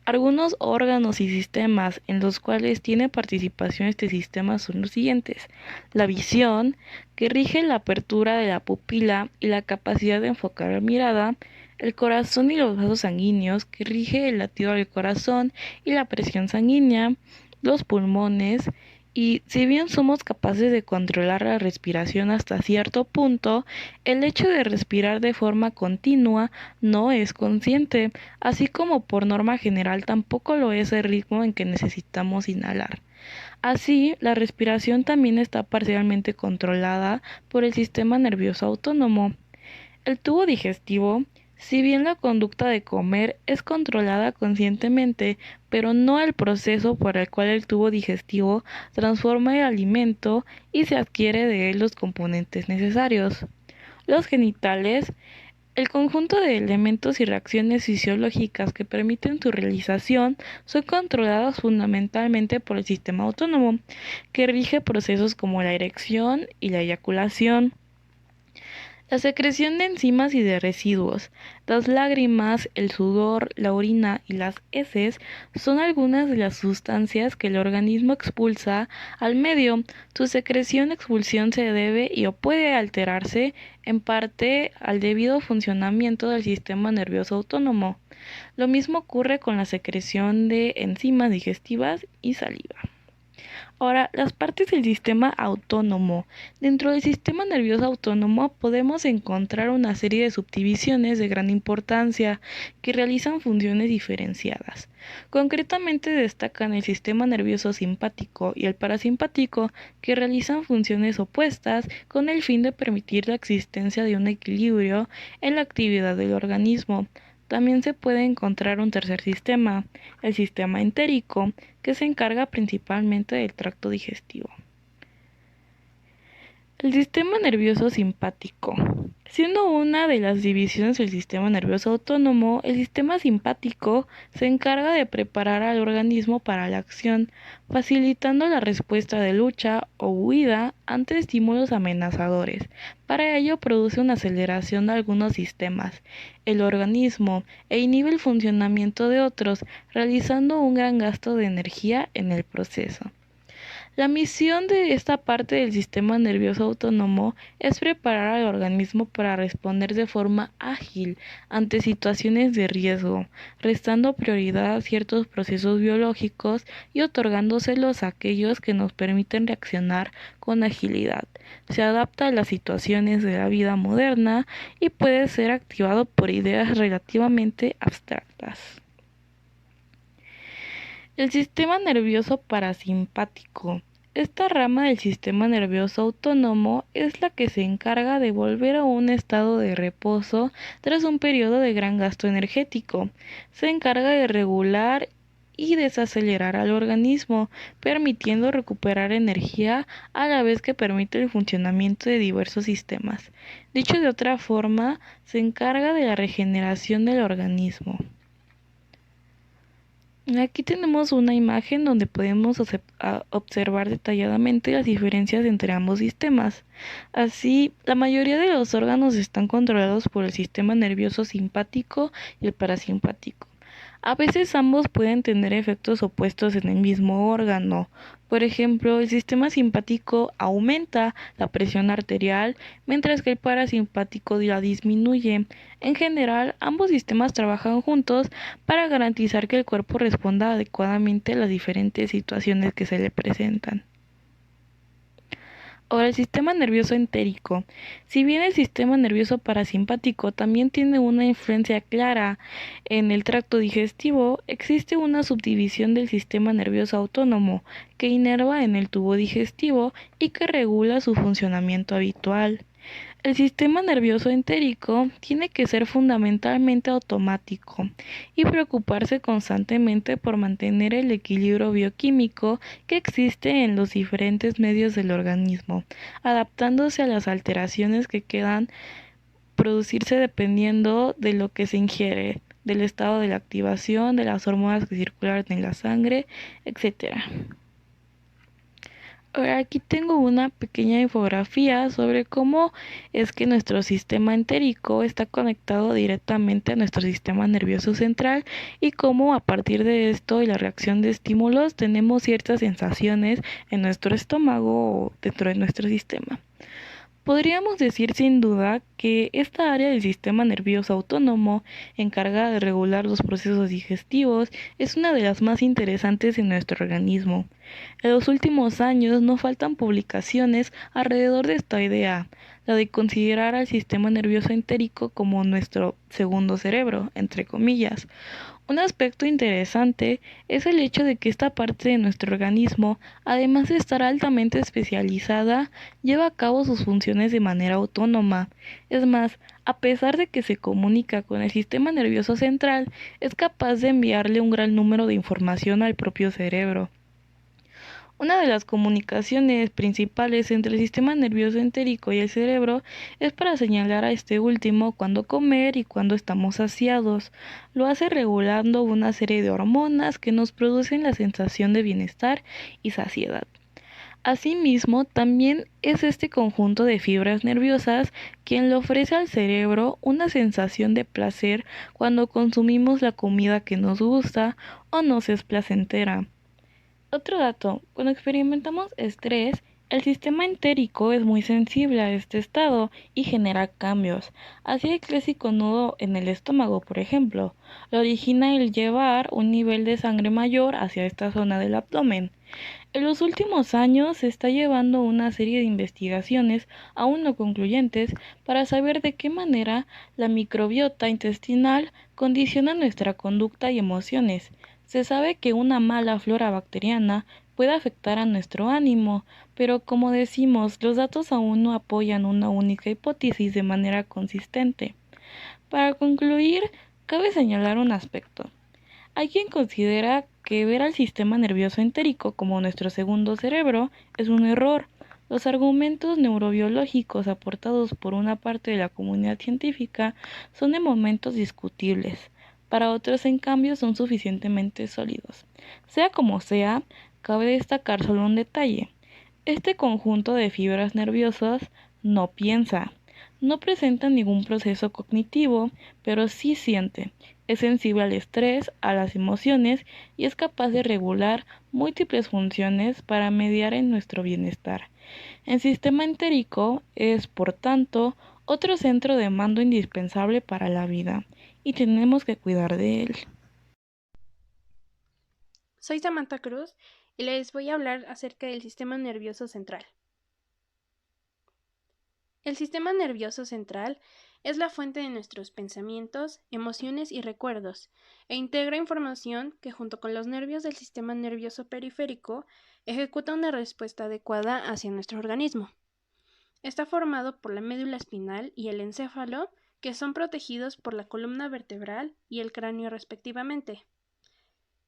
Algunos órganos y sistemas en los cuales tiene participación este sistema son los siguientes: la visión, que rige la apertura de la pupila y la capacidad de enfocar la mirada; el corazón y los vasos sanguíneos, que rige el latido del corazón y la presión sanguínea; los pulmones, y si bien somos capaces de controlar la respiración hasta cierto punto, el hecho de respirar de forma continua no es consciente, así como por norma general tampoco lo es el ritmo en que necesitamos inhalar. Así, la respiración también está parcialmente controlada por el sistema nervioso autónomo. El tubo digestivo, si bien la conducta de comer es controlada conscientemente, pero no el proceso por el cual el tubo digestivo transforma el alimento y se adquiere de él los componentes necesarios. Los genitales, el conjunto de elementos y reacciones fisiológicas que permiten su realización, son controlados fundamentalmente por el sistema autónomo, que rige procesos como la erección y la eyaculación. La secreción de enzimas y de residuos, las lágrimas, el sudor, la orina y las heces son algunas de las sustancias que el organismo expulsa al medio. Su secreción-expulsión se debe o puede alterarse en parte al debido funcionamiento del sistema nervioso autónomo. Lo mismo ocurre con la secreción de enzimas digestivas y saliva. Ahora, las partes del sistema autónomo. Dentro del sistema nervioso autónomo podemos encontrar una serie de subdivisiones de gran importancia que realizan funciones diferenciadas. Concretamente destacan el sistema nervioso simpático y el parasimpático, que realizan funciones opuestas con el fin de permitir la existencia de un equilibrio en la actividad del organismo. También se puede encontrar un tercer sistema, el sistema entérico, que se encarga principalmente del tracto digestivo. El sistema nervioso simpático. Siendo una de las divisiones del sistema nervioso autónomo, el sistema simpático se encarga de preparar al organismo para la acción, facilitando la respuesta de lucha o huida ante estímulos amenazadores. Para ello produce una aceleración de algunos sistemas, el organismo, e inhibe el funcionamiento de otros, realizando un gran gasto de energía en el proceso. La misión de esta parte del sistema nervioso autónomo es preparar al organismo para responder de forma ágil ante situaciones de riesgo, restando prioridad a ciertos procesos biológicos y otorgándoselos a aquellos que nos permiten reaccionar con agilidad. Se adapta a las situaciones de la vida moderna y puede ser activado por ideas relativamente abstractas. El sistema nervioso parasimpático. Esta rama del sistema nervioso autónomo es la que se encarga de volver a un estado de reposo tras un periodo de gran gasto energético. Se encarga de regular y desacelerar al organismo, permitiendo recuperar energía a la vez que permite el funcionamiento de diversos sistemas. Dicho de otra forma, se encarga de la regeneración del organismo. Aquí tenemos una imagen donde podemos observar detalladamente las diferencias entre ambos sistemas. Así, la mayoría de los órganos están controlados por el sistema nervioso simpático y el parasimpático. A veces ambos pueden tener efectos opuestos en el mismo órgano. Por ejemplo, el sistema simpático aumenta la presión arterial, mientras que el parasimpático la disminuye. En general, ambos sistemas trabajan juntos para garantizar que el cuerpo responda adecuadamente a las diferentes situaciones que se le presentan. Ahora, el sistema nervioso entérico. Si bien el sistema nervioso parasimpático también tiene una influencia clara en el tracto digestivo, existe una subdivisión del sistema nervioso autónomo que inerva en el tubo digestivo y que regula su funcionamiento habitual. El sistema nervioso entérico tiene que ser fundamentalmente automático y preocuparse constantemente por mantener el equilibrio bioquímico que existe en los diferentes medios del organismo, adaptándose a las alteraciones que quedan producirse dependiendo de lo que se ingiere, del estado de la activación, de las hormonas que circulan en la sangre, etc. Ahora aquí tengo una pequeña infografía sobre cómo es que nuestro sistema entérico está conectado directamente a nuestro sistema nervioso central y cómo a partir de esto y la reacción de estímulos tenemos ciertas sensaciones en nuestro estómago o dentro de nuestro sistema. Podríamos decir sin duda que esta área del sistema nervioso autónomo, encargada de regular los procesos digestivos, es una de las más interesantes en nuestro organismo. En los últimos años no faltan publicaciones alrededor de esta idea, la de considerar al sistema nervioso entérico como nuestro segundo cerebro, entre comillas. Un aspecto interesante es el hecho de que esta parte de nuestro organismo, además de estar altamente especializada, lleva a cabo sus funciones de manera autónoma. Es más, a pesar de que se comunica con el sistema nervioso central, es capaz de enviarle un gran número de información al propio cerebro. Una de las comunicaciones principales entre el sistema nervioso entérico y el cerebro es para señalar a este último cuándo comer y cuándo estamos saciados. Lo hace regulando una serie de hormonas que nos producen la sensación de bienestar y saciedad. Asimismo, también es este conjunto de fibras nerviosas quien le ofrece al cerebro una sensación de placer cuando consumimos la comida que nos gusta o nos es placentera. Otro dato, cuando experimentamos estrés, el sistema entérico es muy sensible a este estado y genera cambios. Así el clásico nudo en el estómago, por ejemplo, lo origina el llevar un nivel de sangre mayor hacia esta zona del abdomen. En los últimos años se está llevando una serie de investigaciones, aún no concluyentes, para saber de qué manera la microbiota intestinal condiciona nuestra conducta y emociones. Se sabe que una mala flora bacteriana puede afectar a nuestro ánimo, pero como decimos, los datos aún no apoyan una única hipótesis de manera consistente. Para concluir, cabe señalar un aspecto. Hay quien considera que ver al sistema nervioso entérico como nuestro segundo cerebro es un error. Los argumentos neurobiológicos aportados por una parte de la comunidad científica son de momentos discutibles. Para otros, en cambio, son suficientemente sólidos. Sea como sea, cabe destacar solo un detalle. Este conjunto de fibras nerviosas no piensa, no presenta ningún proceso cognitivo, pero sí siente. Es sensible al estrés, a las emociones y es capaz de regular múltiples funciones para mediar en nuestro bienestar. El sistema entérico es, por tanto, otro centro de mando indispensable para la vida y tenemos que cuidar de él. Soy Samantha Cruz y les voy a hablar acerca del sistema nervioso central. El sistema nervioso central es la fuente de nuestros pensamientos, emociones y recuerdos, e integra información que junto con los nervios del sistema nervioso periférico ejecuta una respuesta adecuada hacia nuestro organismo. Está formado por la médula espinal y el encéfalo, que son protegidos por la columna vertebral y el cráneo respectivamente.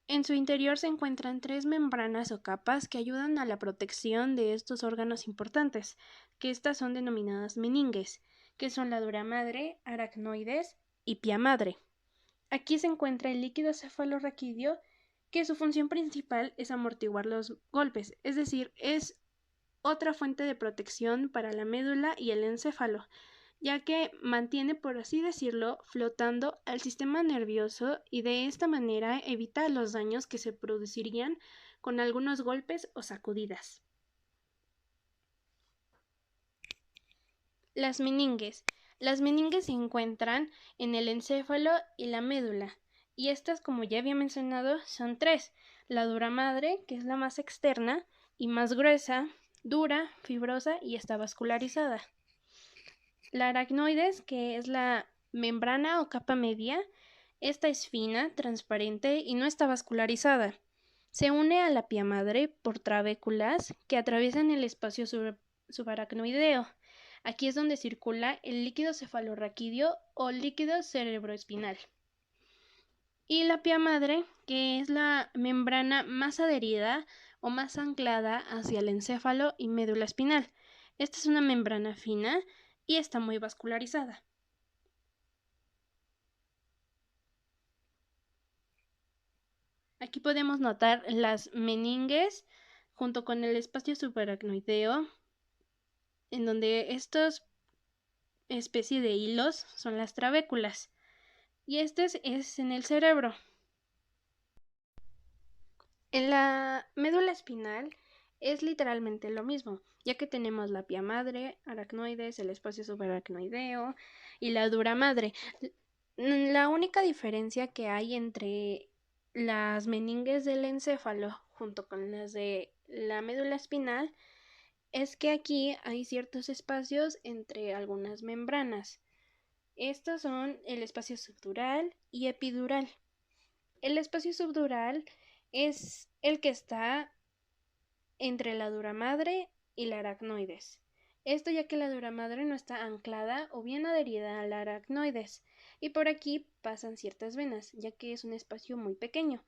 En su interior se encuentran 3 membranas o capas que ayudan a la protección de estos órganos importantes, que estas son denominadas meninges, que son la dura madre, aracnoides y pia madre. Aquí se encuentra el líquido cefalorraquídeo, que su función principal es amortiguar los golpes, es decir, es otra fuente de protección para la médula y el encéfalo, ya que mantiene, por así decirlo, flotando al sistema nervioso y de esta manera evita los daños que se producirían con algunos golpes o sacudidas. Las meninges. Las meninges se encuentran en el encéfalo y la médula, y estas, como ya había mencionado, son 3. La dura madre, que es la más externa y más gruesa, dura, fibrosa y está vascularizada. La aracnoides, que es la membrana o capa media, esta es fina, transparente y no está vascularizada. Se une a la pia madre por trabéculas que atraviesan el espacio subaracnoideo. Aquí es donde circula el líquido cefalorraquídeo o líquido cerebroespinal. Y la pia madre, que es la membrana más adherida o más anclada hacia el encéfalo y médula espinal. Esta es una membrana fina y está muy vascularizada. Aquí podemos notar las meninges junto con el espacio subaracnoideo, en donde estas especies de hilos son las trabéculas. Y este es en el cerebro. En la médula espinal es literalmente lo mismo, ya que tenemos la pia madre, aracnoides, el espacio subaracnoideo y la dura madre. La única diferencia que hay entre las meninges del encéfalo junto con las de la médula espinal es que aquí hay ciertos espacios entre algunas membranas. Estos son el espacio subdural y epidural. El espacio subdural es el que está entre la dura madre y la aracnoides. Esto ya que la dura madre no está anclada o bien adherida a la aracnoides, y por aquí pasan ciertas venas, ya que es un espacio muy pequeño.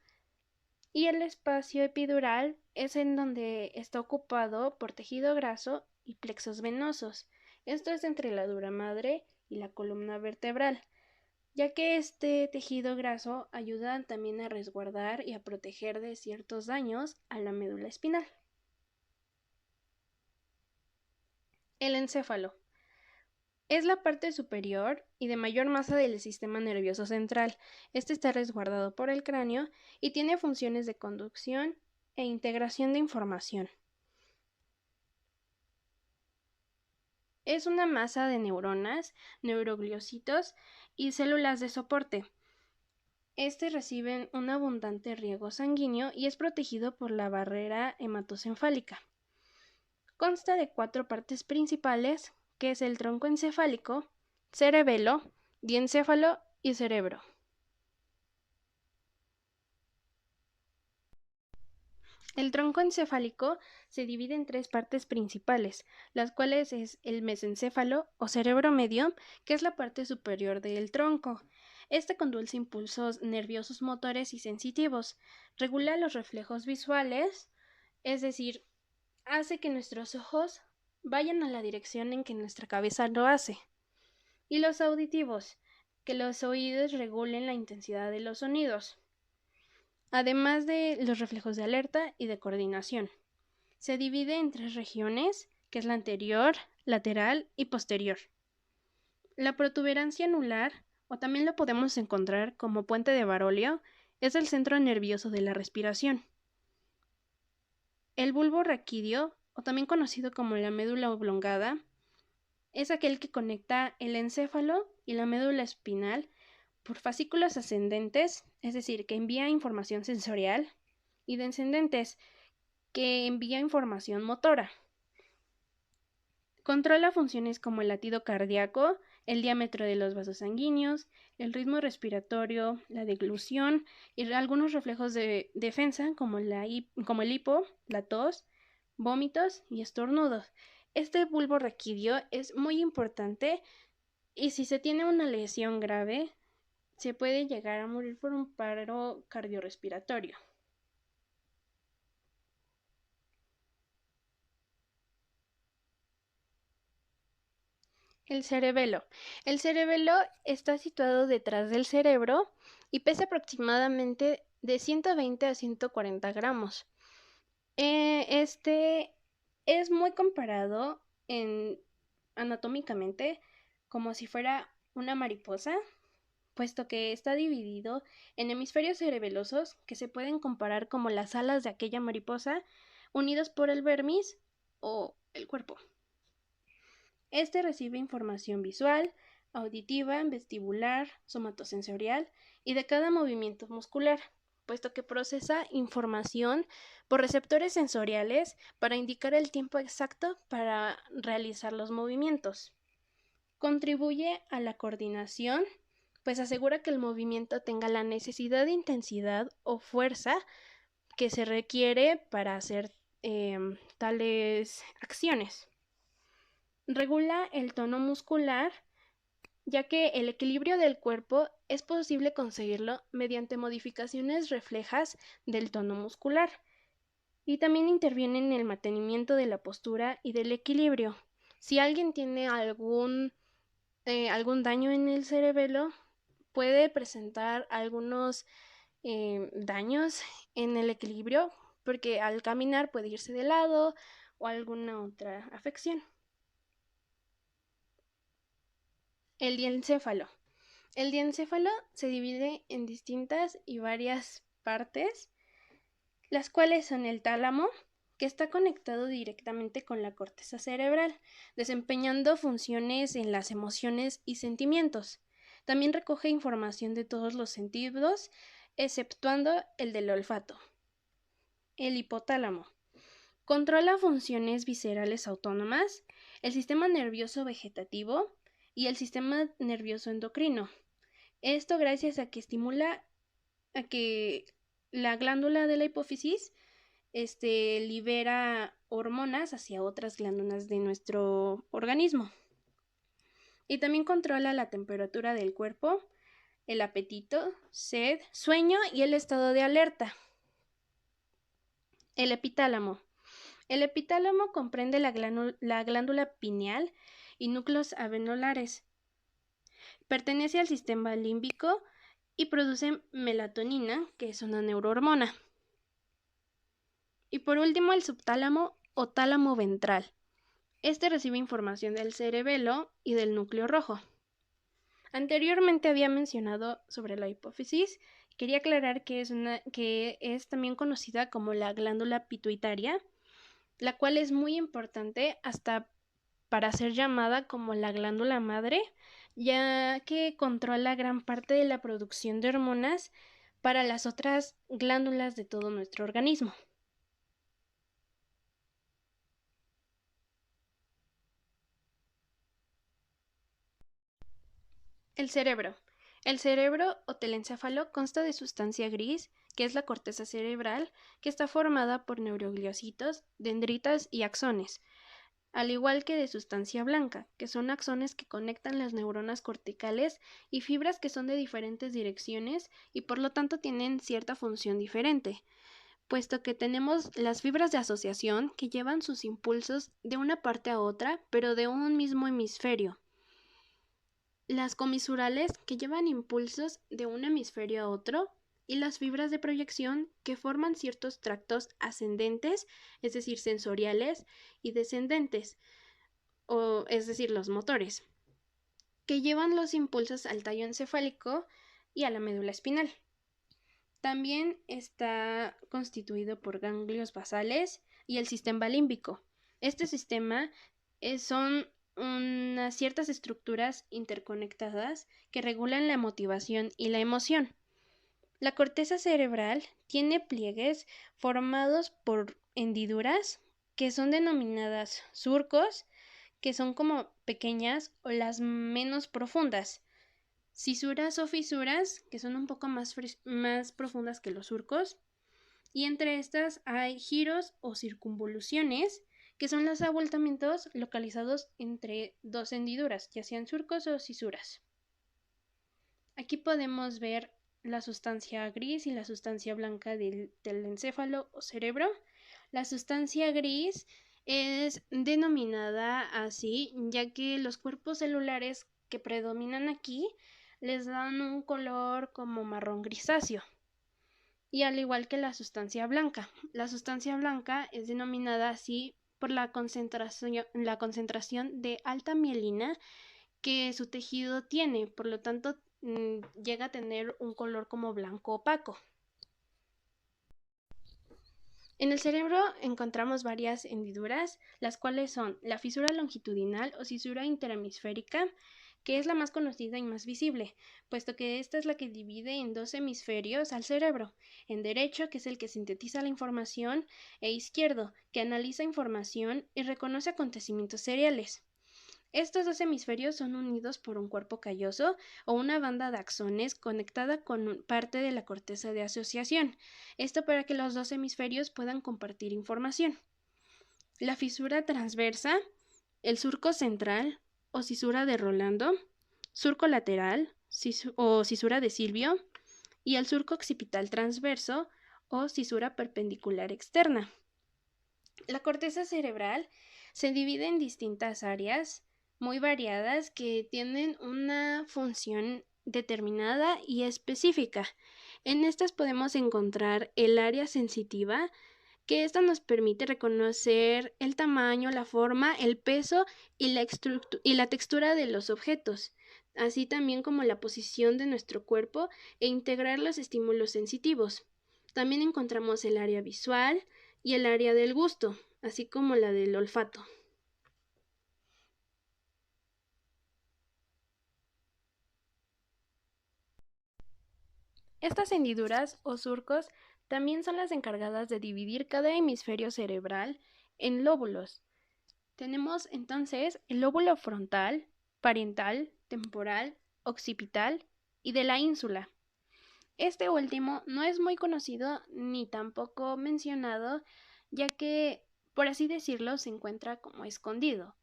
Y el espacio epidural es en donde está ocupado por tejido graso y plexos venosos. Esto es entre la dura madre y la columna vertebral, ya que este tejido graso ayuda también a resguardar y a proteger de ciertos daños a la médula espinal. El encéfalo es la parte superior y de mayor masa del sistema nervioso central. Este está resguardado por el cráneo y tiene funciones de conducción e integración de información. Es una masa de neuronas, neurogliocitos y células de soporte. Este recibe un abundante riego sanguíneo y es protegido por la barrera hematoencefálica. Consta de 4 partes principales, que es el tronco encefálico, cerebelo, diencéfalo y cerebro. El tronco encefálico se divide en 3 partes principales, las cuales es el mesencéfalo o cerebro medio, que es la parte superior del tronco. Este conduce impulsos nerviosos motores y sensitivos, regula los reflejos visuales, es decir, hace que nuestros ojos vayan a la dirección en que nuestra cabeza lo hace. Y los auditivos, que los oídos regulen la intensidad de los sonidos, además de los reflejos de alerta y de coordinación. Se divide en 3 regiones, que es la anterior, lateral y posterior. La protuberancia anular, o también lo podemos encontrar como puente de Barolio, es el centro nervioso de la respiración. El bulbo raquídeo, o también conocido como la médula oblongada, es aquel que conecta el encéfalo y la médula espinal por fascículos ascendentes, es decir, que envía información sensorial, y descendentes, que envía información motora. Controla funciones como el latido cardíaco, el diámetro de los vasos sanguíneos, el ritmo respiratorio, la deglución y algunos reflejos de defensa como el hipo, la tos, vómitos y estornudos. Este bulbo raquídeo es muy importante y si se tiene una lesión grave, se puede llegar a morir por un paro cardiorrespiratorio. El cerebelo. El cerebelo está situado detrás del cerebro y pesa aproximadamente de 120 a 140 gramos. Este es muy comparado anatómicamente como si fuera una mariposa, puesto que está dividido en hemisferios cerebelosos que se pueden comparar como las alas de aquella mariposa, unidos por el vermis o el cuerpo. Este recibe información visual, auditiva, vestibular, somatosensorial y de cada movimiento muscular, puesto que procesa información por receptores sensoriales para indicar el tiempo exacto para realizar los movimientos. Contribuye a la coordinación, pues asegura que el movimiento tenga la necesidad de intensidad o fuerza que se requiere para hacer tales acciones. Regula el tono muscular, ya que el equilibrio del cuerpo es posible conseguirlo mediante modificaciones reflejas del tono muscular. Y también interviene en el mantenimiento de la postura y del equilibrio. Si alguien tiene algún daño en el cerebelo, puede presentar algunos daños en el equilibrio, porque al caminar puede irse de lado o alguna otra afección. El diencéfalo. El diencéfalo se divide en distintas y varias partes, las cuales son el tálamo, que está conectado directamente con la corteza cerebral, desempeñando funciones en las emociones y sentimientos. También recoge información de todos los sentidos, exceptuando el del olfato. El hipotálamo. Controla funciones viscerales autónomas, el sistema nervioso vegetativo y el sistema nervioso endocrino. Esto gracias a que estimula a que la glándula de la hipófisis libera hormonas hacia otras glándulas de nuestro organismo. Y también controla la temperatura del cuerpo, el apetito, sed, sueño y el estado de alerta. El epitálamo. El epitálamo comprende la glándula pineal y núcleos avenolares. Pertenece al sistema límbico y produce melatonina, que es una neurohormona. Y por último, el subtálamo o tálamo ventral. Este recibe información del cerebelo y del núcleo rojo. Anteriormente había mencionado sobre la hipófisis. Quería aclarar que es también conocida como la glándula pituitaria, la cual es muy importante hasta para ser llamada como la glándula madre, ya que controla gran parte de la producción de hormonas para las otras glándulas de todo nuestro organismo. El cerebro. El cerebro o telencéfalo consta de sustancia gris, que es la corteza cerebral, que está formada por neurogliocitos, dendritas y axones, al igual que de sustancia blanca, que son axones que conectan las neuronas corticales y fibras que son de diferentes direcciones y por lo tanto tienen cierta función diferente, puesto que tenemos las fibras de asociación que llevan sus impulsos de una parte a otra, pero de un mismo hemisferio. Las comisurales que llevan impulsos de un hemisferio a otro y las fibras de proyección que forman ciertos tractos ascendentes, es decir, sensoriales, y descendentes, es decir, los motores, que llevan los impulsos al tallo encefálico y a la médula espinal. También está constituido por ganglios basales y el sistema límbico. Este sistema son unas ciertas estructuras interconectadas que regulan la motivación y la emoción. La corteza cerebral tiene pliegues formados por hendiduras que son denominadas surcos, que son como pequeñas o las menos profundas. Cisuras o fisuras, que son un poco más profundas que los surcos. Y entre estas hay giros o circunvoluciones, que son los abultamientos localizados entre dos hendiduras, ya sean surcos o cisuras. Aquí podemos ver la sustancia gris y la sustancia blanca del encéfalo o cerebro. La sustancia gris es denominada así ya que los cuerpos celulares que predominan aquí les dan un color como marrón grisáceo. Y al igual que la sustancia blanca es denominada así por la concentración de alta mielina que su tejido tiene, por lo tanto llega a tener un color como blanco opaco. En el cerebro encontramos varias hendiduras, las cuales son la fisura longitudinal o fisura interhemisférica, que es la más conocida y más visible, puesto que esta es la que divide en dos hemisferios al cerebro, en derecho, que es el que sintetiza la información, e izquierdo, que analiza información y reconoce acontecimientos seriales. Estos dos hemisferios son unidos por un cuerpo calloso o una banda de axones conectada con parte de la corteza de asociación. Esto para que los dos hemisferios puedan compartir información. La fisura transversa, el surco central o cisura de Rolando, surco lateral o cisura de Silvio y el surco occipital transverso o cisura perpendicular externa. La corteza cerebral se divide en distintas áreas muy variadas que tienen una función determinada y específica. En estas podemos encontrar el área sensitiva, que esta nos permite reconocer el tamaño, la forma, el peso y la textura de los objetos, así también como la posición de nuestro cuerpo e integrar los estímulos sensitivos. También encontramos el área visual y el área del gusto, así como la del olfato. Estas hendiduras o surcos también son las encargadas de dividir cada hemisferio cerebral en lóbulos. Tenemos entonces el lóbulo frontal, parietal, temporal, occipital y de la ínsula. Este último no es muy conocido ni tampoco mencionado, ya que, por así decirlo, se encuentra como escondido,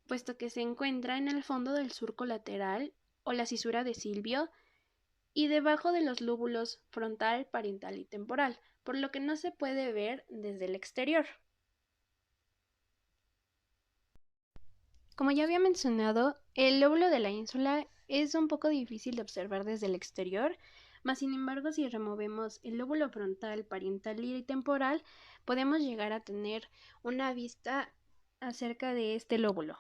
puesto que se encuentra en el fondo del surco lateral o la cisura de Silvio y debajo de los lóbulos frontal, parietal y temporal, por lo que no se puede ver desde el exterior. Como ya había mencionado, el lóbulo de la ínsula es un poco difícil de observar desde el exterior, mas sin embargo si removemos el lóbulo frontal, parietal y temporal, podemos llegar a tener una vista acerca de este lóbulo.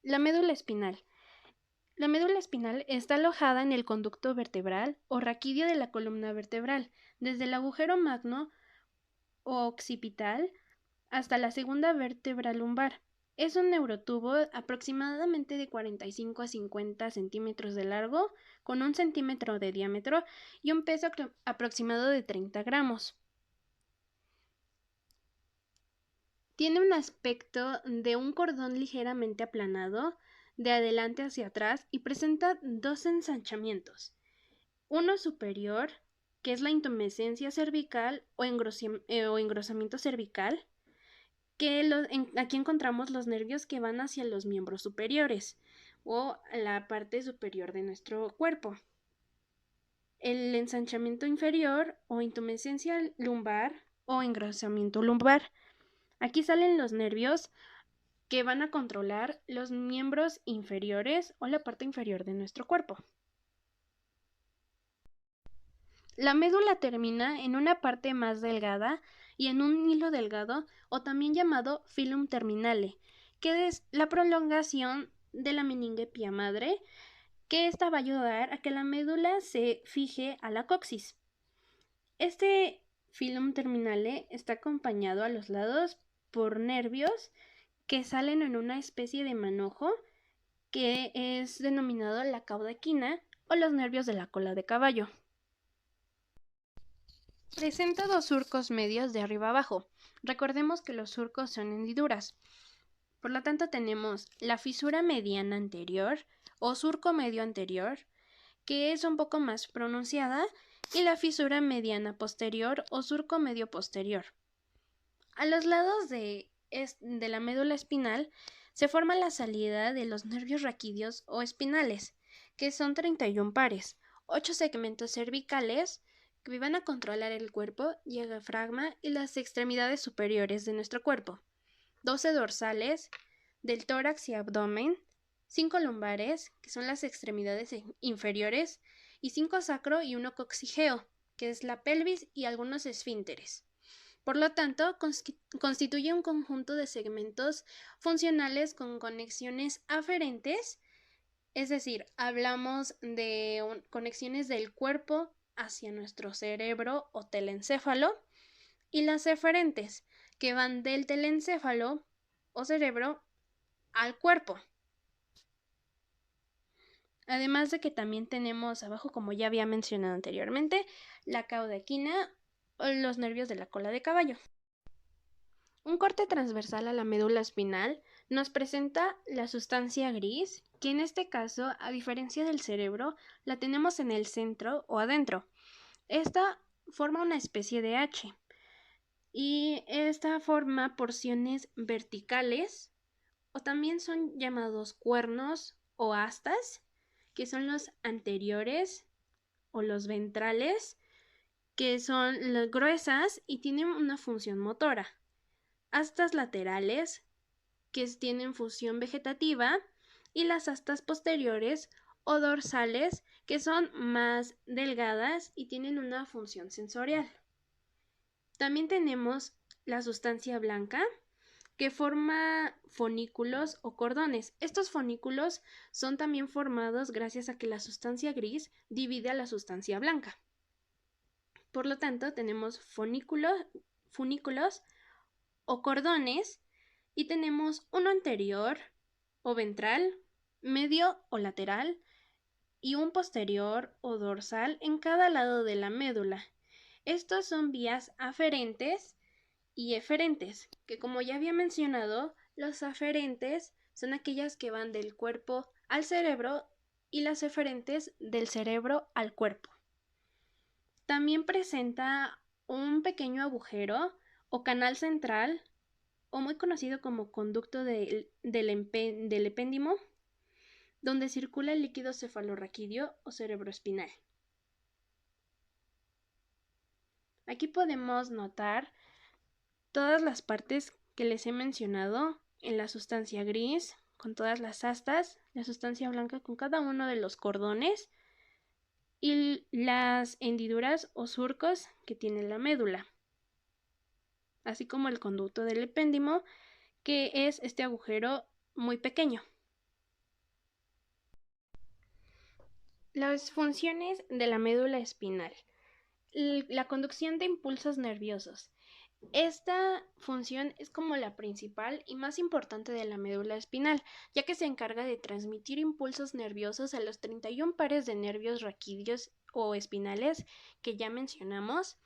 La médula espinal. La médula espinal está alojada en el conducto vertebral o raquídeo de la columna vertebral, desde el agujero magno o occipital hasta la segunda vértebra lumbar. Es un neurotubo aproximadamente de 45 a 50 centímetros de largo, con 1 centímetro de diámetro y un peso aproximado de 30 gramos. Tiene un aspecto de un cordón ligeramente aplanado, de adelante hacia atrás, y presenta dos ensanchamientos. Uno superior, que es la intumescencia cervical o engrosamiento cervical, que aquí encontramos los nervios que van hacia los miembros superiores o la parte superior de nuestro cuerpo. El ensanchamiento inferior o intumescencia lumbar o engrosamiento lumbar. Aquí salen los nervios que van a controlar los miembros inferiores o la parte inferior de nuestro cuerpo. La médula termina en una parte más delgada y en un hilo delgado, o también llamado filum terminale, que es la prolongación de la meninge pia madre, que esta va a ayudar a que la médula se fije a la coxis. Este filum terminale está acompañado a los lados por nervios que salen en una especie de manojo que es denominado la cauda equina o los nervios de la cola de caballo. Presenta dos surcos medios de arriba abajo. Recordemos que los surcos son hendiduras. Por lo tanto, tenemos la fisura mediana anterior o surco medio anterior, que es un poco más pronunciada, y la fisura mediana posterior o surco medio posterior. A los lados de la médula espinal se forma la salida de los nervios raquídeos o espinales, que son 31 pares, 8 segmentos cervicales, que van a controlar el cuerpo, diafragma y las extremidades superiores de nuestro cuerpo, 12 dorsales del tórax y abdomen, 5 lumbares, que son las extremidades inferiores, y 5 sacro y 1 coxigeo, que es la pelvis y algunos esfínteres. Por lo tanto, constituye un conjunto de segmentos funcionales con conexiones aferentes, es decir, hablamos de conexiones del cuerpo hacia nuestro cerebro o telencéfalo, y las eferentes, que van del telencéfalo o cerebro al cuerpo. Además de que también tenemos abajo, como ya había mencionado anteriormente, la cauda equina o los nervios de la cola de caballo. Un corte transversal a la médula espinal nos presenta la sustancia gris, que en este caso, a diferencia del cerebro, la tenemos en el centro o adentro. Esta forma una especie de H y esta forma porciones verticales, o también son llamados cuernos o astas, que son los anteriores o los ventrales, que son las gruesas y tienen una función motora. Astas laterales, que tienen función vegetativa, y las astas posteriores o dorsales, que son más delgadas y tienen una función sensorial. También tenemos la sustancia blanca, que forma fonículos o cordones. Estos fonículos son también formados gracias a que la sustancia gris divide a la sustancia blanca. Por lo tanto, tenemos funículos o cordones, y tenemos uno anterior o ventral, medio o lateral, y un posterior o dorsal en cada lado de la médula. Estos son vías aferentes y eferentes, que como ya había mencionado, los aferentes son aquellas que van del cuerpo al cerebro y las eferentes del cerebro al cuerpo. También presenta un pequeño agujero o canal central, o muy conocido como conducto del epéndimo, donde circula el líquido cefalorraquídeo o cerebroespinal. Aquí podemos notar todas las partes que les he mencionado en la sustancia gris, con todas las astas, la sustancia blanca con cada uno de los cordones y las hendiduras o surcos que tiene la médula, así como el conducto del epéndimo, que es este agujero muy pequeño. Las funciones de la médula espinal. La conducción de impulsos nerviosos. Esta función es como la principal y más importante de la médula espinal, ya que se encarga de transmitir impulsos nerviosos a los 31 pares de nervios raquídeos o espinales que ya mencionamos,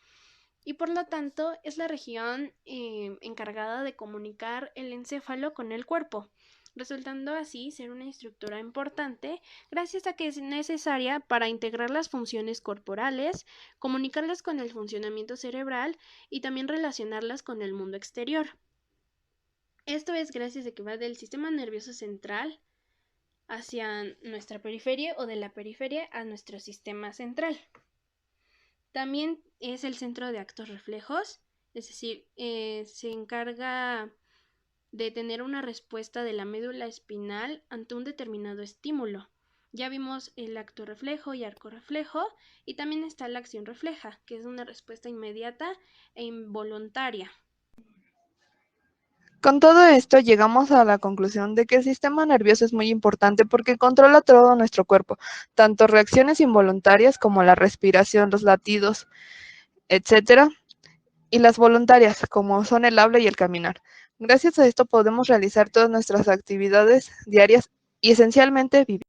y por lo tanto es la región encargada de comunicar el encéfalo con el cuerpo, resultando así ser una estructura importante gracias a que es necesaria para integrar las funciones corporales, comunicarlas con el funcionamiento cerebral y también relacionarlas con el mundo exterior. Esto es gracias a que va del sistema nervioso central hacia nuestra periferia o de la periferia a nuestro sistema central. También es el centro de actos reflejos, es decir, se encarga de tener una respuesta de la médula espinal ante un determinado estímulo. Ya vimos el acto reflejo y arco reflejo, y también está la acción refleja, que es una respuesta inmediata e involuntaria. Con todo esto llegamos a la conclusión de que el sistema nervioso es muy importante porque controla todo nuestro cuerpo, tanto reacciones involuntarias como la respiración, los latidos, etc., y las voluntarias, como son el habla y el caminar. Gracias a esto podemos realizar todas nuestras actividades diarias y esencialmente vivir.